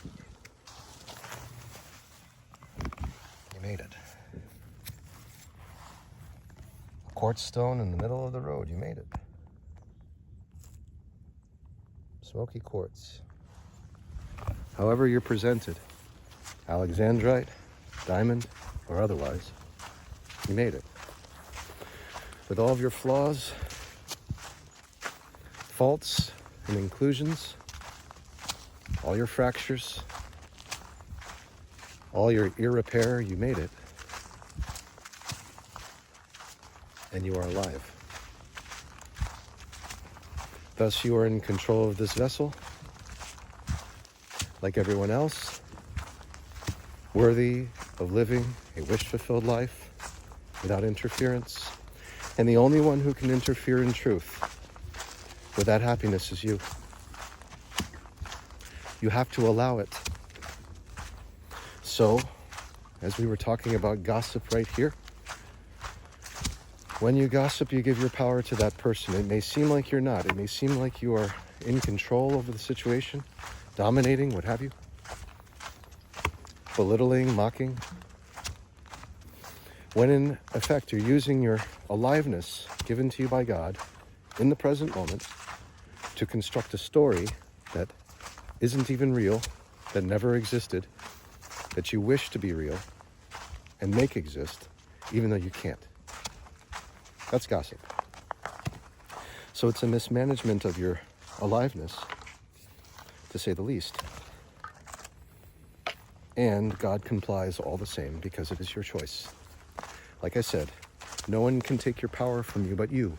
Speaker 1: You made it. A quartz stone in the middle of the road, you made it. Smoky quartz. However you're presented, alexandrite, diamond, or otherwise, you made it. With all of your flaws, faults, and inclusions, all your fractures, all your irrepair, you made it. And you are alive. Thus you are in control of this vessel, like everyone else, worthy of living a wish-fulfilled life without interference. And the only one who can interfere in truth with that happiness is you. You have to allow it. So, as we were talking about gossip right here, when you gossip, you give your power to that person. It may seem like you're not. It may seem like you are in control over the situation, dominating, what have you, belittling, mocking. When in effect, you're using your aliveness given to you by God in the present moment to construct a story that isn't even real, that never existed, that you wish to be real and make exist, even though you can't. That's gossip. So it's a mismanagement of your aliveness, to say the least. And God complies all the same because it is your choice. Like I said, no one can take your power from you but you.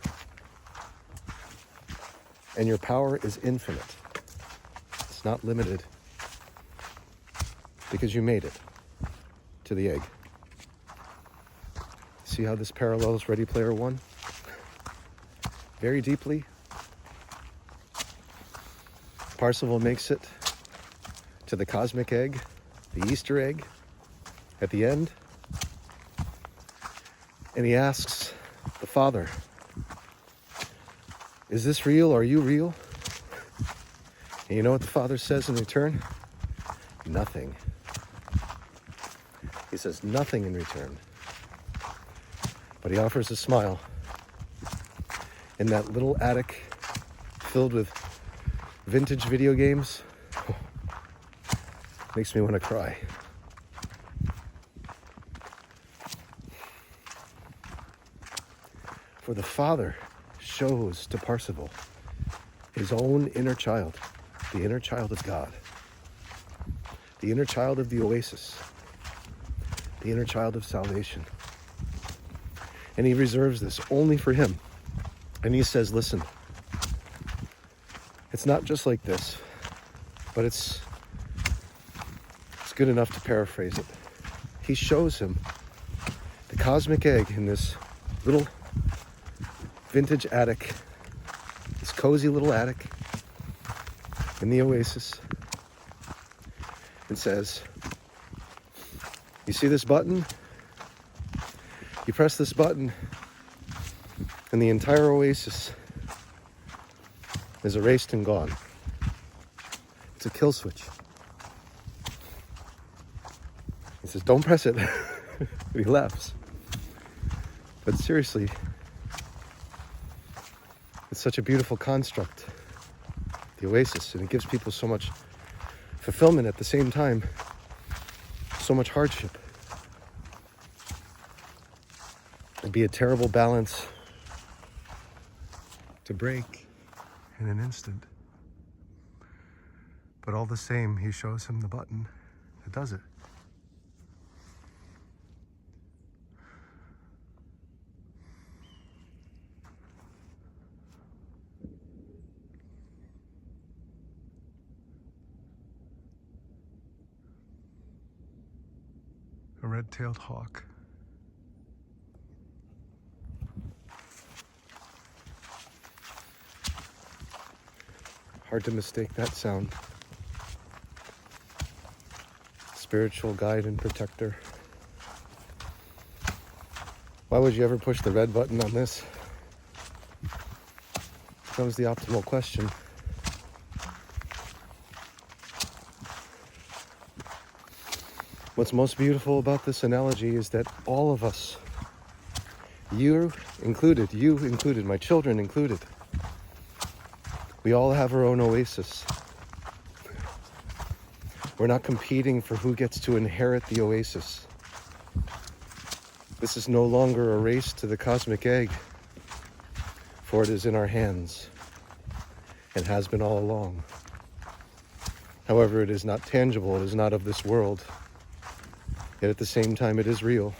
Speaker 1: And your power is infinite. It's not limited because you made it to the egg. See how this parallels Ready Player One? Very deeply. Parsifal makes it to the cosmic egg, the Easter egg, at the end. And he asks the Father, "Is this real? Are you real?" And you know what the Father says in return? Nothing. He says nothing in return. But he offers a smile in that little attic filled with vintage video games. Makes me want to cry. For the Father shows to Parsifal his own inner child, the inner child of God, the inner child of the Oasis, the inner child of salvation, And he reserves this only for him. And he says, listen, it's not just like this, but it's good enough to paraphrase it. He shows him the cosmic egg in this little vintage attic, this cozy little attic in the Oasis, and says, you see this button? You press this button and the entire Oasis is erased and gone. It's a kill switch. He says, don't press it. He laughs. But seriously, it's such a beautiful construct, the Oasis, and it gives people so much fulfillment at the same time, so much hardship. It'd be a terrible balance to break in an instant. But all the same, he shows him the button that does it. A red-tailed hawk. Hard to mistake that sound. Spiritual guide and protector. Why would you ever push the red button on this? Becomes the optimal question. What's most beautiful about this analogy is that all of us, you included, my children included, we all have our own oasis. We're not competing for who gets to inherit the oasis. This is no longer a race to the cosmic egg, for it is in our hands and has been all along. However, it is not tangible, it is not of this world. Yet at the same time, it is real.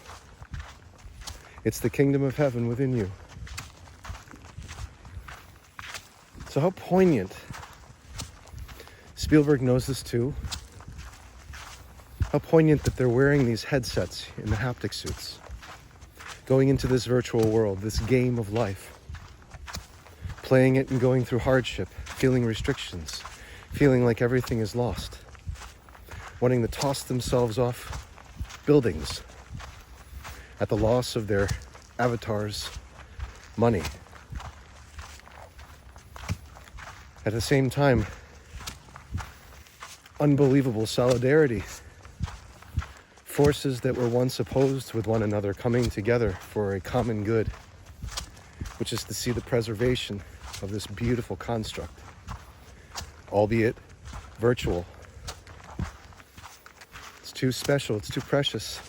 Speaker 1: It's the kingdom of heaven within you. So how poignant. Spielberg knows this too. How poignant that they're wearing these headsets in the haptic suits, going into this virtual world, this game of life, playing it and going through hardship, feeling restrictions, feeling like everything is lost, wanting to toss themselves off buildings at the loss of their avatar's money. At the same time, unbelievable solidarity. Forces that were once opposed with one another coming together for a common good, which is to see the preservation of this beautiful construct, albeit virtual. It's too special, it's too precious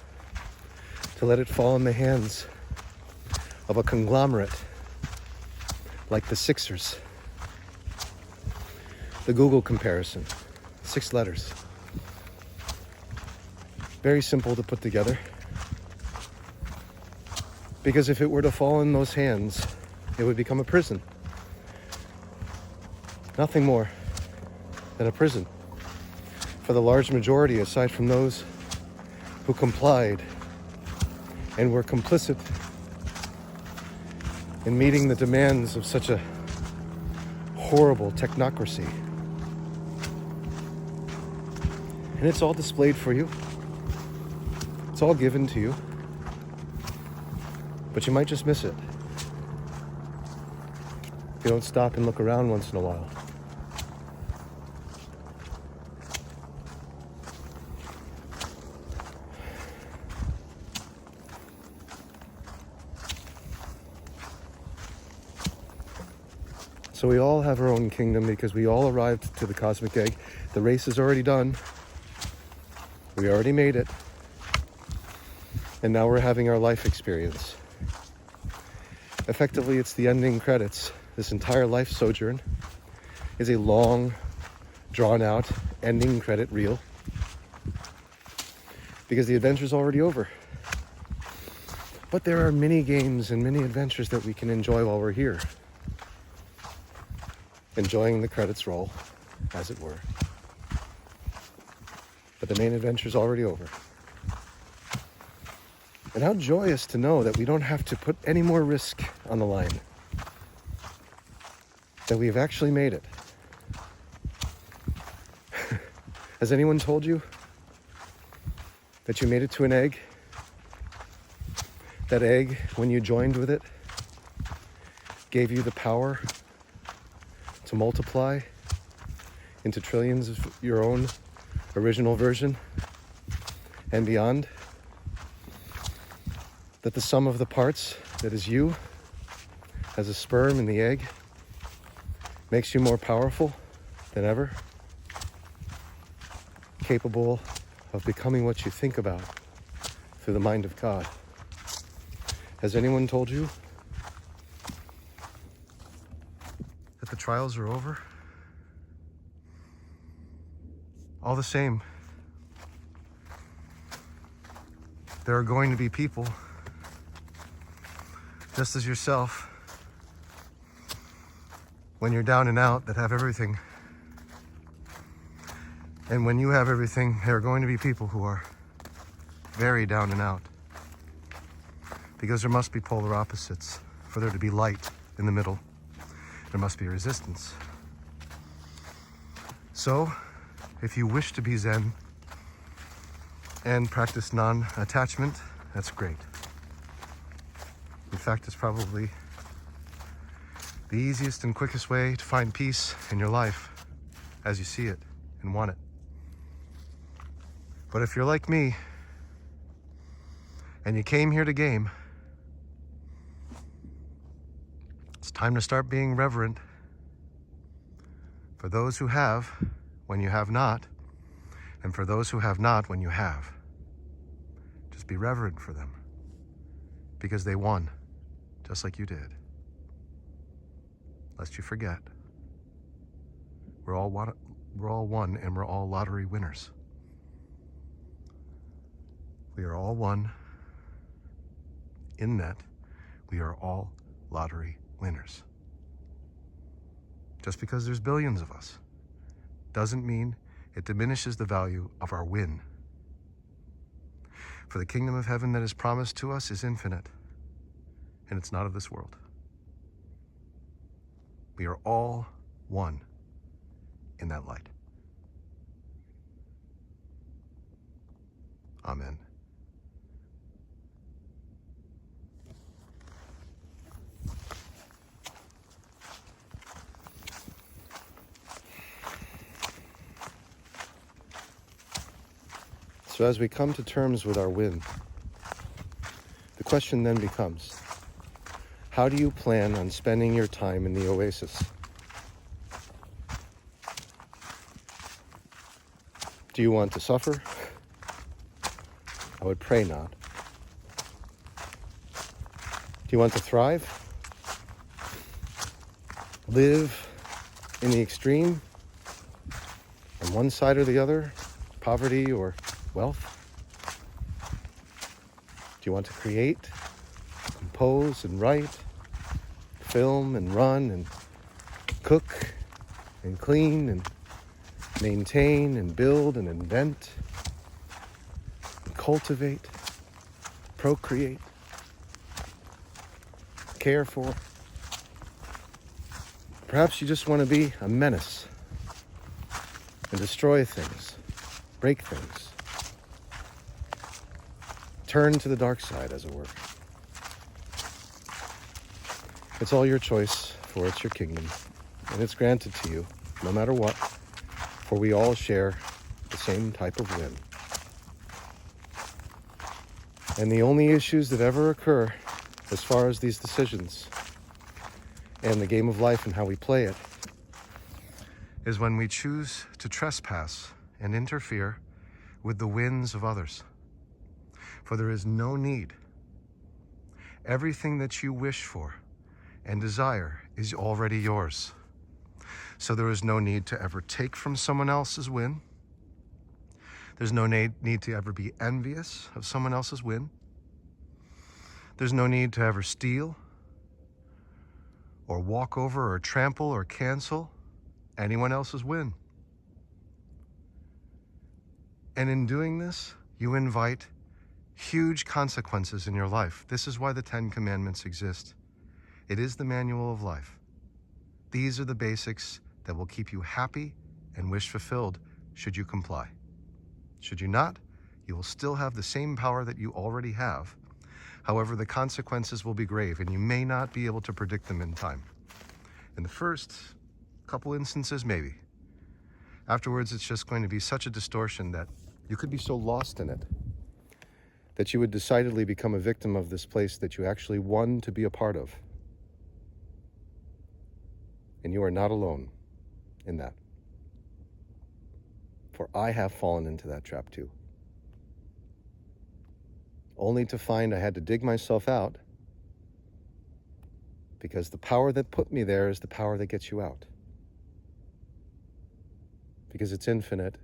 Speaker 1: to let it fall in the hands of a conglomerate like the Sixers. The Google comparison, 6 letters. Very simple to put together. Because if it were to fall in those hands, it would become a prison. Nothing more than a prison. For the large majority, aside from those who complied and were complicit in meeting the demands of such a horrible technocracy. And it's all displayed for you. It's all given to you. But you might just miss it if you don't stop and look around once in a while. So we all have our own kingdom because we all arrived to the cosmic egg. The race is already done. We already made it. And now we're having our life experience. Effectively, it's the ending credits. This entire life sojourn is a long, drawn-out ending credit reel because the adventure's already over. But there are many games and many adventures that we can enjoy while we're here. Enjoying the credits roll, as it were. But the main adventure's already over. And how joyous to know that we don't have to put any more risk on the line. That we've actually made it. Has anyone told you that you made it to an egg? That egg, when you joined with it, gave you the power to multiply into trillions of your own original version and beyond? That the sum of the parts, that is you, as a sperm in the egg, makes you more powerful than ever, capable of becoming what you think about through the mind of God. Has anyone told you that the trials are over? All the same, there are going to be people, just as yourself, when you're down and out, that have everything. And when you have everything, there are going to be people who are very down and out. Because there must be polar opposites. For there to be light in the middle, there must be resistance. So, if you wish to be Zen and practice non-attachment, that's great. In fact, it's probably the easiest and quickest way to find peace in your life as you see it and want it. But if you're like me and you came here to game, it's time to start being reverent for those who have when you have not, and for those who have not when you have. Just be reverent for them because they won just like you did. Lest you forget, we're all one and we're all lottery winners. We are all one in that we are all lottery winners. Just because there's billions of us doesn't mean it diminishes the value of our win. For the kingdom of heaven that is promised to us is infinite, and it's not of this world. We are all one in that light. Amen. So as we come to terms with our win, the question then becomes, how do you plan on spending your time in the Oasis? Do you want to suffer? I would pray not. Do you want to thrive? Live in the extreme, on one side or the other, poverty or wealth? Do you want to create, compose and write, film and run and cook and clean and maintain and build and invent and cultivate, procreate, care for? Perhaps you just want to be a menace and destroy things, break things, turn to the dark side, as it were. It's all your choice, for it's your kingdom, and it's granted to you, no matter what, for we all share the same type of win. And the only issues that ever occur as far as these decisions and the game of life and how we play it is when we choose to trespass and interfere with the wins of others. For there is no need. Everything that you wish for and desire is already yours. So there is no need to ever take from someone else's win. There's no need to ever be envious of someone else's win. There's no need to ever steal or walk over or trample or cancel anyone else's win. And in doing this, you invite huge consequences in your life. This is why the 10 Commandments exist. It is the manual of life. These are the basics that will keep you happy and wish fulfilled should you comply. Should you not, you will still have the same power that you already have. However, the consequences will be grave, and you may not be able to predict them in time. In the first couple instances, maybe. Afterwards, it's just going to be such a distortion that you could be so lost in it that you would decidedly become a victim of this place that you actually won to be a part of. And you are not alone in that. For I have fallen into that trap too. Only to find I had to dig myself out, because the power that put me there is the power that gets you out. Because it's infinite,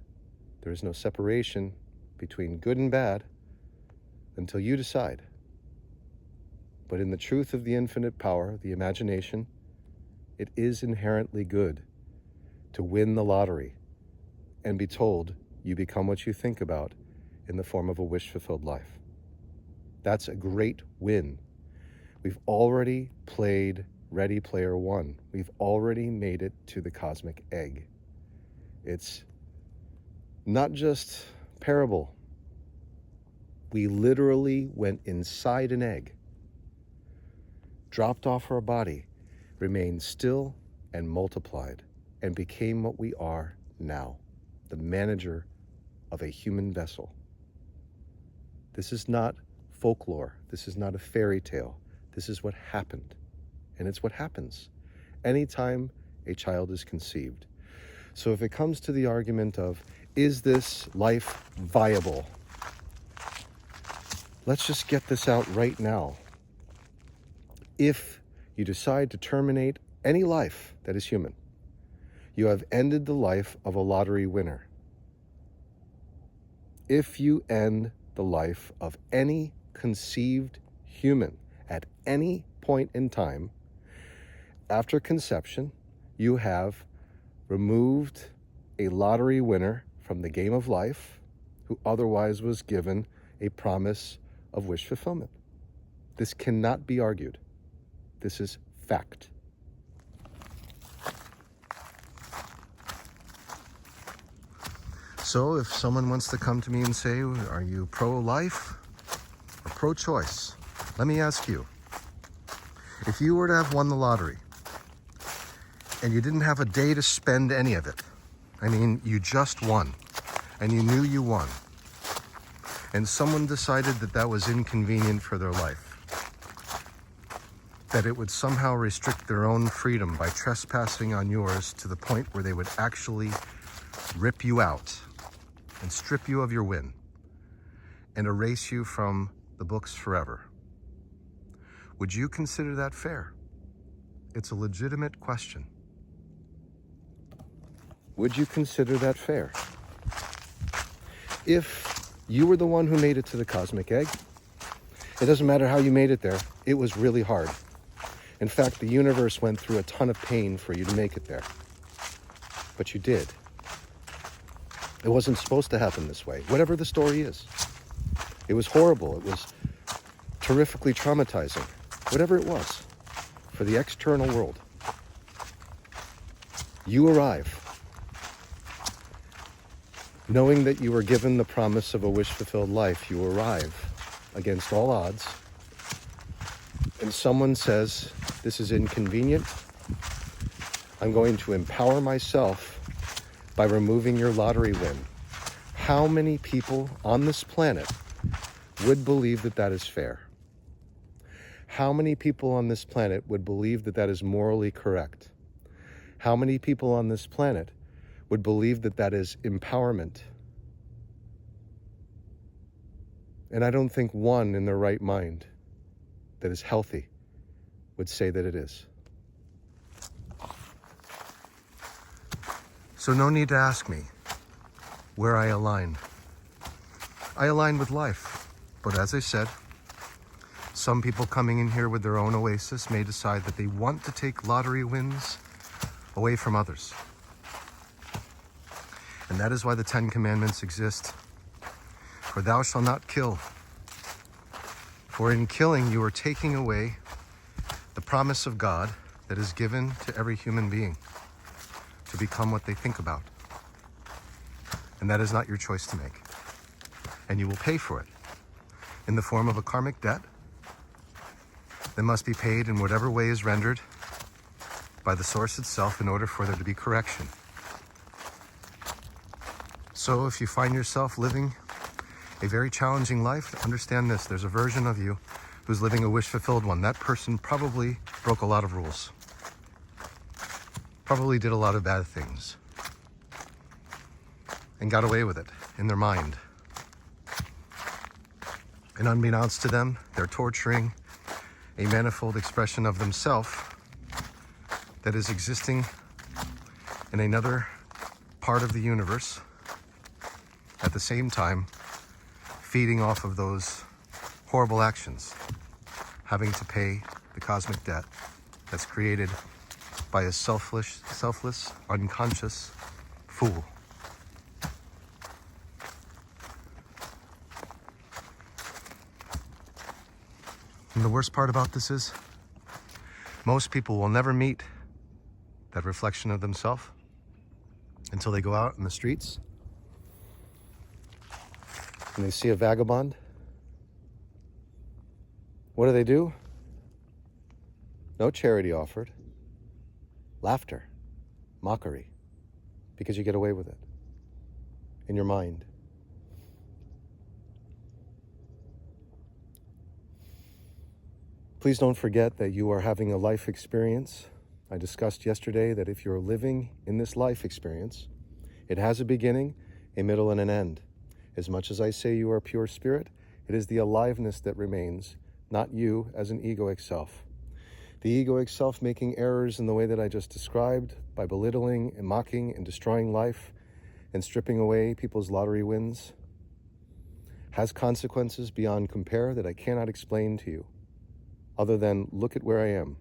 Speaker 1: there is no separation between good and bad until you decide. But in the truth of the infinite power, the imagination, it is inherently good to win the lottery and be told you become what you think about in the form of a wish-fulfilled life. That's a great win. We've already played Ready Player One. We've already made it to the cosmic egg. It's not just parable. We literally went inside an egg, dropped off our body, remained still and multiplied, and became what we are now, the manager of a human vessel. This is not folklore. This is not a fairy tale. This is what happened. And it's what happens anytime a child is conceived. So if it comes to the argument of, is this life viable? Let's just get this out right now. If you decide to terminate any life that is human, you have ended the life of a lottery winner. If you end the life of any conceived human at any point in time, after conception, you have removed a lottery winner from the game of life who otherwise was given a promise of wish fulfillment. This cannot be argued. This is fact. So if someone wants to come to me and say, are you pro-life or pro-choice? Let me ask you, if you were to have won the lottery and you didn't have a day to spend any of it, I mean, you just won and you knew you won, and someone decided that that was inconvenient for their life, that it would somehow restrict their own freedom by trespassing on yours to the point where they would actually rip you out and strip you of your win and erase you from the books forever, would you consider that fair? It's a legitimate question. Would you consider that fair? If you were the one who made it to the cosmic egg, it doesn't matter how you made it there, it was really hard. In fact, the universe went through a ton of pain for you to make it there. But you did. It wasn't supposed to happen this way, whatever the story is. It was horrible. It was terrifically traumatizing, whatever it was, for the external world. You arrive, knowing that you were given the promise of a wish-fulfilled life. You arrive against all odds, and someone says, this is inconvenient. I'm going to empower myself by removing your lottery win. How many people on this planet would believe that that is fair? How many people on this planet would believe that that is morally correct? How many people on this planet would believe that that is empowerment? And I don't think one in their right mind that is healthy would say that it is. So no need to ask me where I align. I align with life, but as I said, Some people coming in here with their own Oasis may decide that they want to take lottery wins away from others. And that is why the 10 Commandments exist. For thou shalt not kill. For in killing you are taking away the promise of God that is given to every human being to become what they think about. And that is not your choice to make. And you will pay for it in the form of a karmic debt that must be paid in whatever way is rendered by the source itself in order for there to be correction. So if you find yourself living a very challenging life, understand this: there's a version of you who's living a wish-fulfilled one. That person probably broke a lot of rules, probably did a lot of bad things, and got away with it in their mind. And unbeknownst to them, they're torturing a manifold expression of themselves that is existing in another part of the universe, at the same time feeding off of those horrible actions, having to pay the cosmic debt that's created by a selfless, unconscious fool. And the worst part about this is, most people will never meet that reflection of themselves until they go out in the streets and they see a vagabond. What do? No charity offered. Laughter, mockery, because you get away with it in your mind. Please don't forget that you are having a life experience. I discussed yesterday that if you're living in this life experience, it has a beginning, a middle, and an end. As much as I say you are pure spirit, it is the aliveness that remains, not you as an egoic self. The egoic self making errors in the way that I just described, by belittling and mocking and destroying life and stripping away people's lottery wins, has consequences beyond compare that I cannot explain to you, other than look at where I am.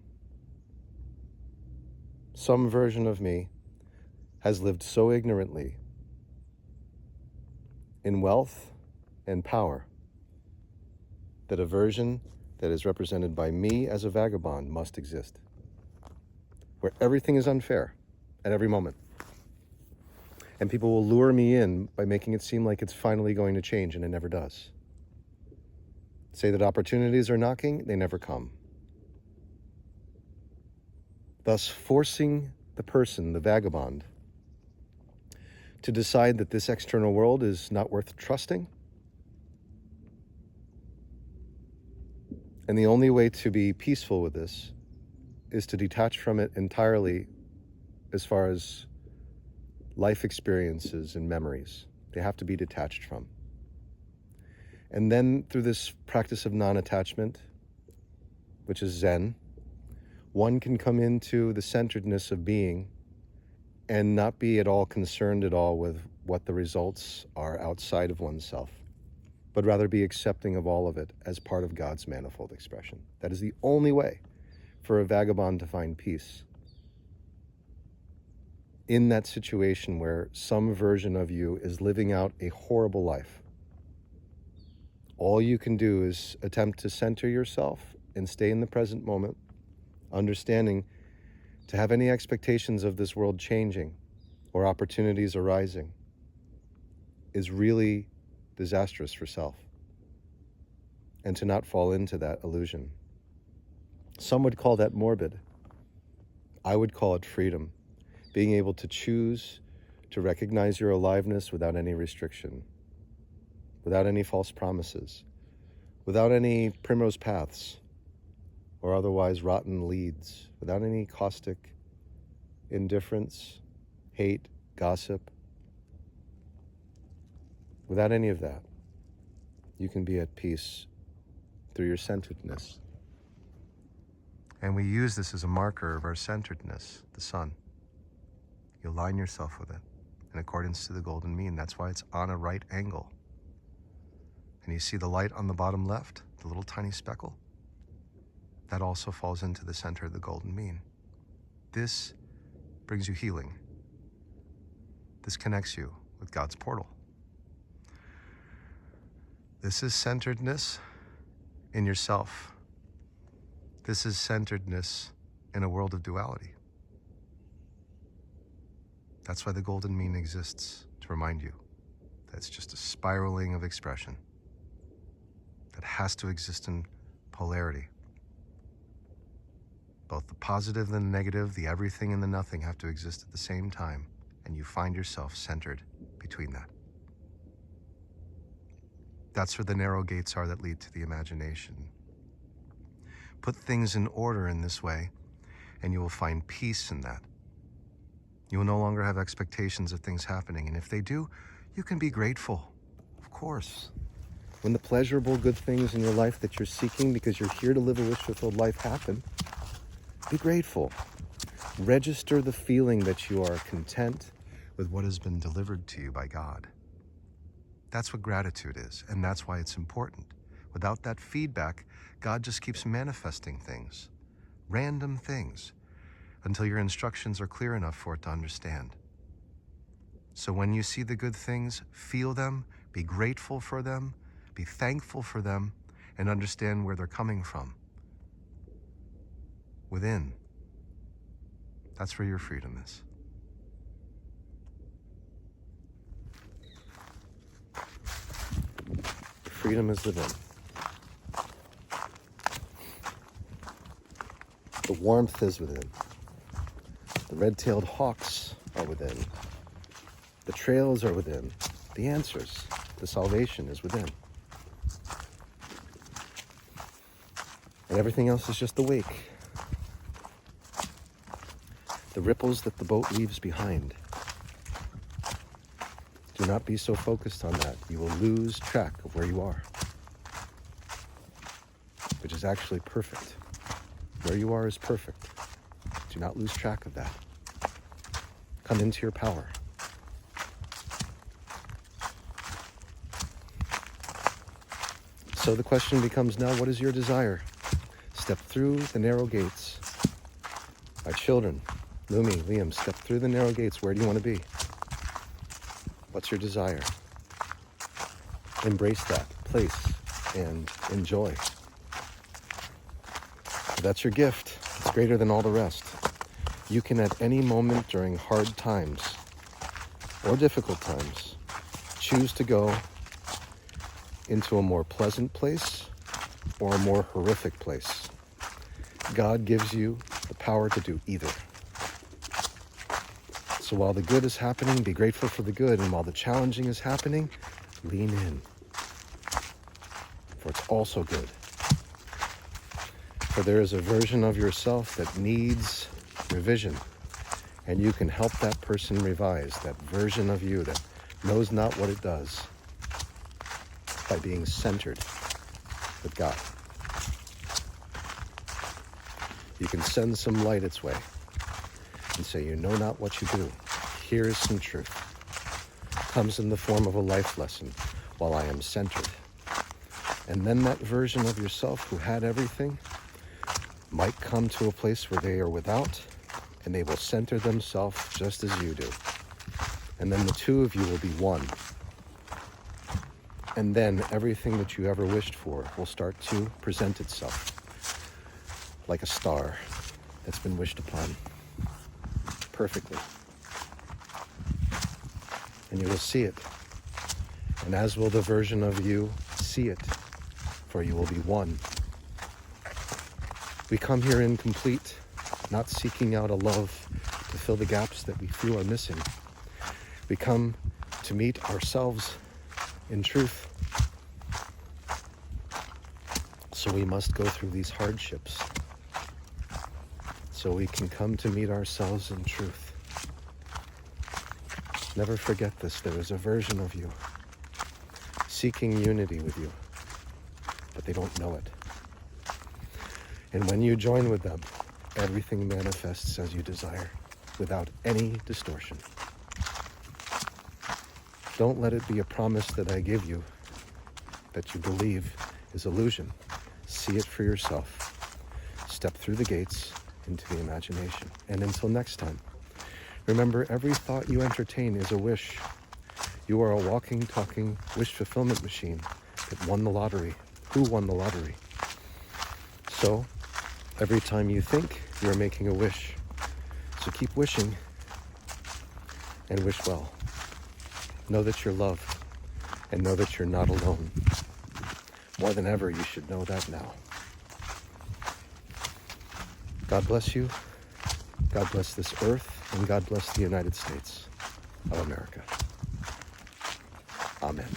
Speaker 1: Some version of me has lived so ignorantly in wealth and power that a version that is represented by me as a vagabond must exist, where everything is unfair at every moment. And people will lure me in by making it seem like it's finally going to change, and it never does. Say that opportunities are knocking, they never come. Thus forcing the person, the vagabond, to decide that this external world is not worth trusting. And the only way to be peaceful with this is to detach from it entirely as far as life experiences and memories. They have to be detached from. And then through this practice of non-attachment, which is Zen, one can come into the centeredness of being and not be at all concerned at all with what the results are outside of oneself, but rather be accepting of all of it as part of God's manifold expression. That is the only way for a vagabond to find peace. In that situation where some version of you is living out a horrible life, all you can do is attempt to center yourself and stay in the present moment, understanding to have any expectations of this world changing or opportunities arising is really disastrous for self, and to not fall into that illusion. Some would call that morbid. I would call it freedom, being able to choose to recognize your aliveness without any restriction, without any false promises, without any primrose paths or otherwise rotten leads, without any caustic indifference, hate, gossip. Without any of that, you can be at peace through your centeredness. And we use this as a marker of our centeredness, the sun. You align yourself with it in accordance to the golden mean. That's why it's on a right angle. And you see the light on the bottom left, the little tiny speckle? that also falls into the center of the golden mean. This brings you healing. This connects you with God's portal. This is centeredness in yourself. This is centeredness in a world of duality. That's why the golden mean exists, to remind you that it's just a spiraling of expression that has to exist in polarity. Both the positive and the negative, the everything and the nothing have to exist at the same time, and you find yourself centered between that. That's where the narrow gates are that lead to the imagination. Put things in order in this way, and you will find peace in that. You will no longer have expectations of things happening, and if they do, you can be grateful, of course. When the pleasurable good things in your life that you're seeking because you're here to live a wish-fulfilled life happen, be grateful. Register the feeling that you are content with what has been delivered to you by God. That's what gratitude is, and that's why it's important. Without that feedback, God just keeps manifesting things, random things, until your instructions are clear enough for it to understand. So when you see the good things, feel them, be grateful for them, be thankful for them, and understand where they're coming from. Within. That's where your freedom is. Freedom is within. The warmth is within. The red-tailed hawks are within. The trails are within. The answers, the salvation is within. And everything else is just the wake. The ripples that the boat leaves behind. Do not be so focused on that. You will lose track of where you are, which is actually perfect. Where you are is perfect. Do not lose track of that. Come into your power. So the question becomes now, what is your desire? Step through the narrow gates. My children, Lumi, Liam, step through the narrow gates. Where do you want to be? What's your desire? Embrace that place and enjoy. That's your gift. It's greater than all the rest. You can at any moment during hard times or difficult times choose to go into a more pleasant place or a more horrific place. God gives you the power to do either. So while the good is happening, be grateful for the good, and while the challenging is happening, lean in, for it's also good. For there is a version of yourself that needs revision, and you can help that person revise that version of you that knows not what it does by being centered with God. You can send some light its way and say, you know not what you do. Here is some truth. Comes in the form of a life lesson while I am centered. And then that version of yourself who had everything might come to a place where they are without, and they will center themselves just as you do. And then the two of you will be one. And then everything that you ever wished for will start to present itself like a star that's been wished upon perfectly. And you will see it. And as will the version of you see it, for you will be one. We come here incomplete, not seeking out a love to fill the gaps that we feel are missing. We come to meet ourselves in truth. So we must go through these hardships so we can come to meet ourselves in truth. Never forget this. There is a version of you seeking unity with you, but they don't know it. And when you join with them, everything manifests as you desire, without any distortion. Don't let it be a promise that I give you that you believe is illusion. See it for yourself. step through the gates into the imagination. And until next time, remember, every thought you entertain is a wish. You are a walking, talking wish fulfillment machine that won the lottery. Who won the lottery? So, every time you think, you are making a wish. So keep wishing and wish well. Know that you're loved and know that you're not alone. More than ever, you should know that now. God bless you. God bless this earth, and God bless the United States of America. Amen.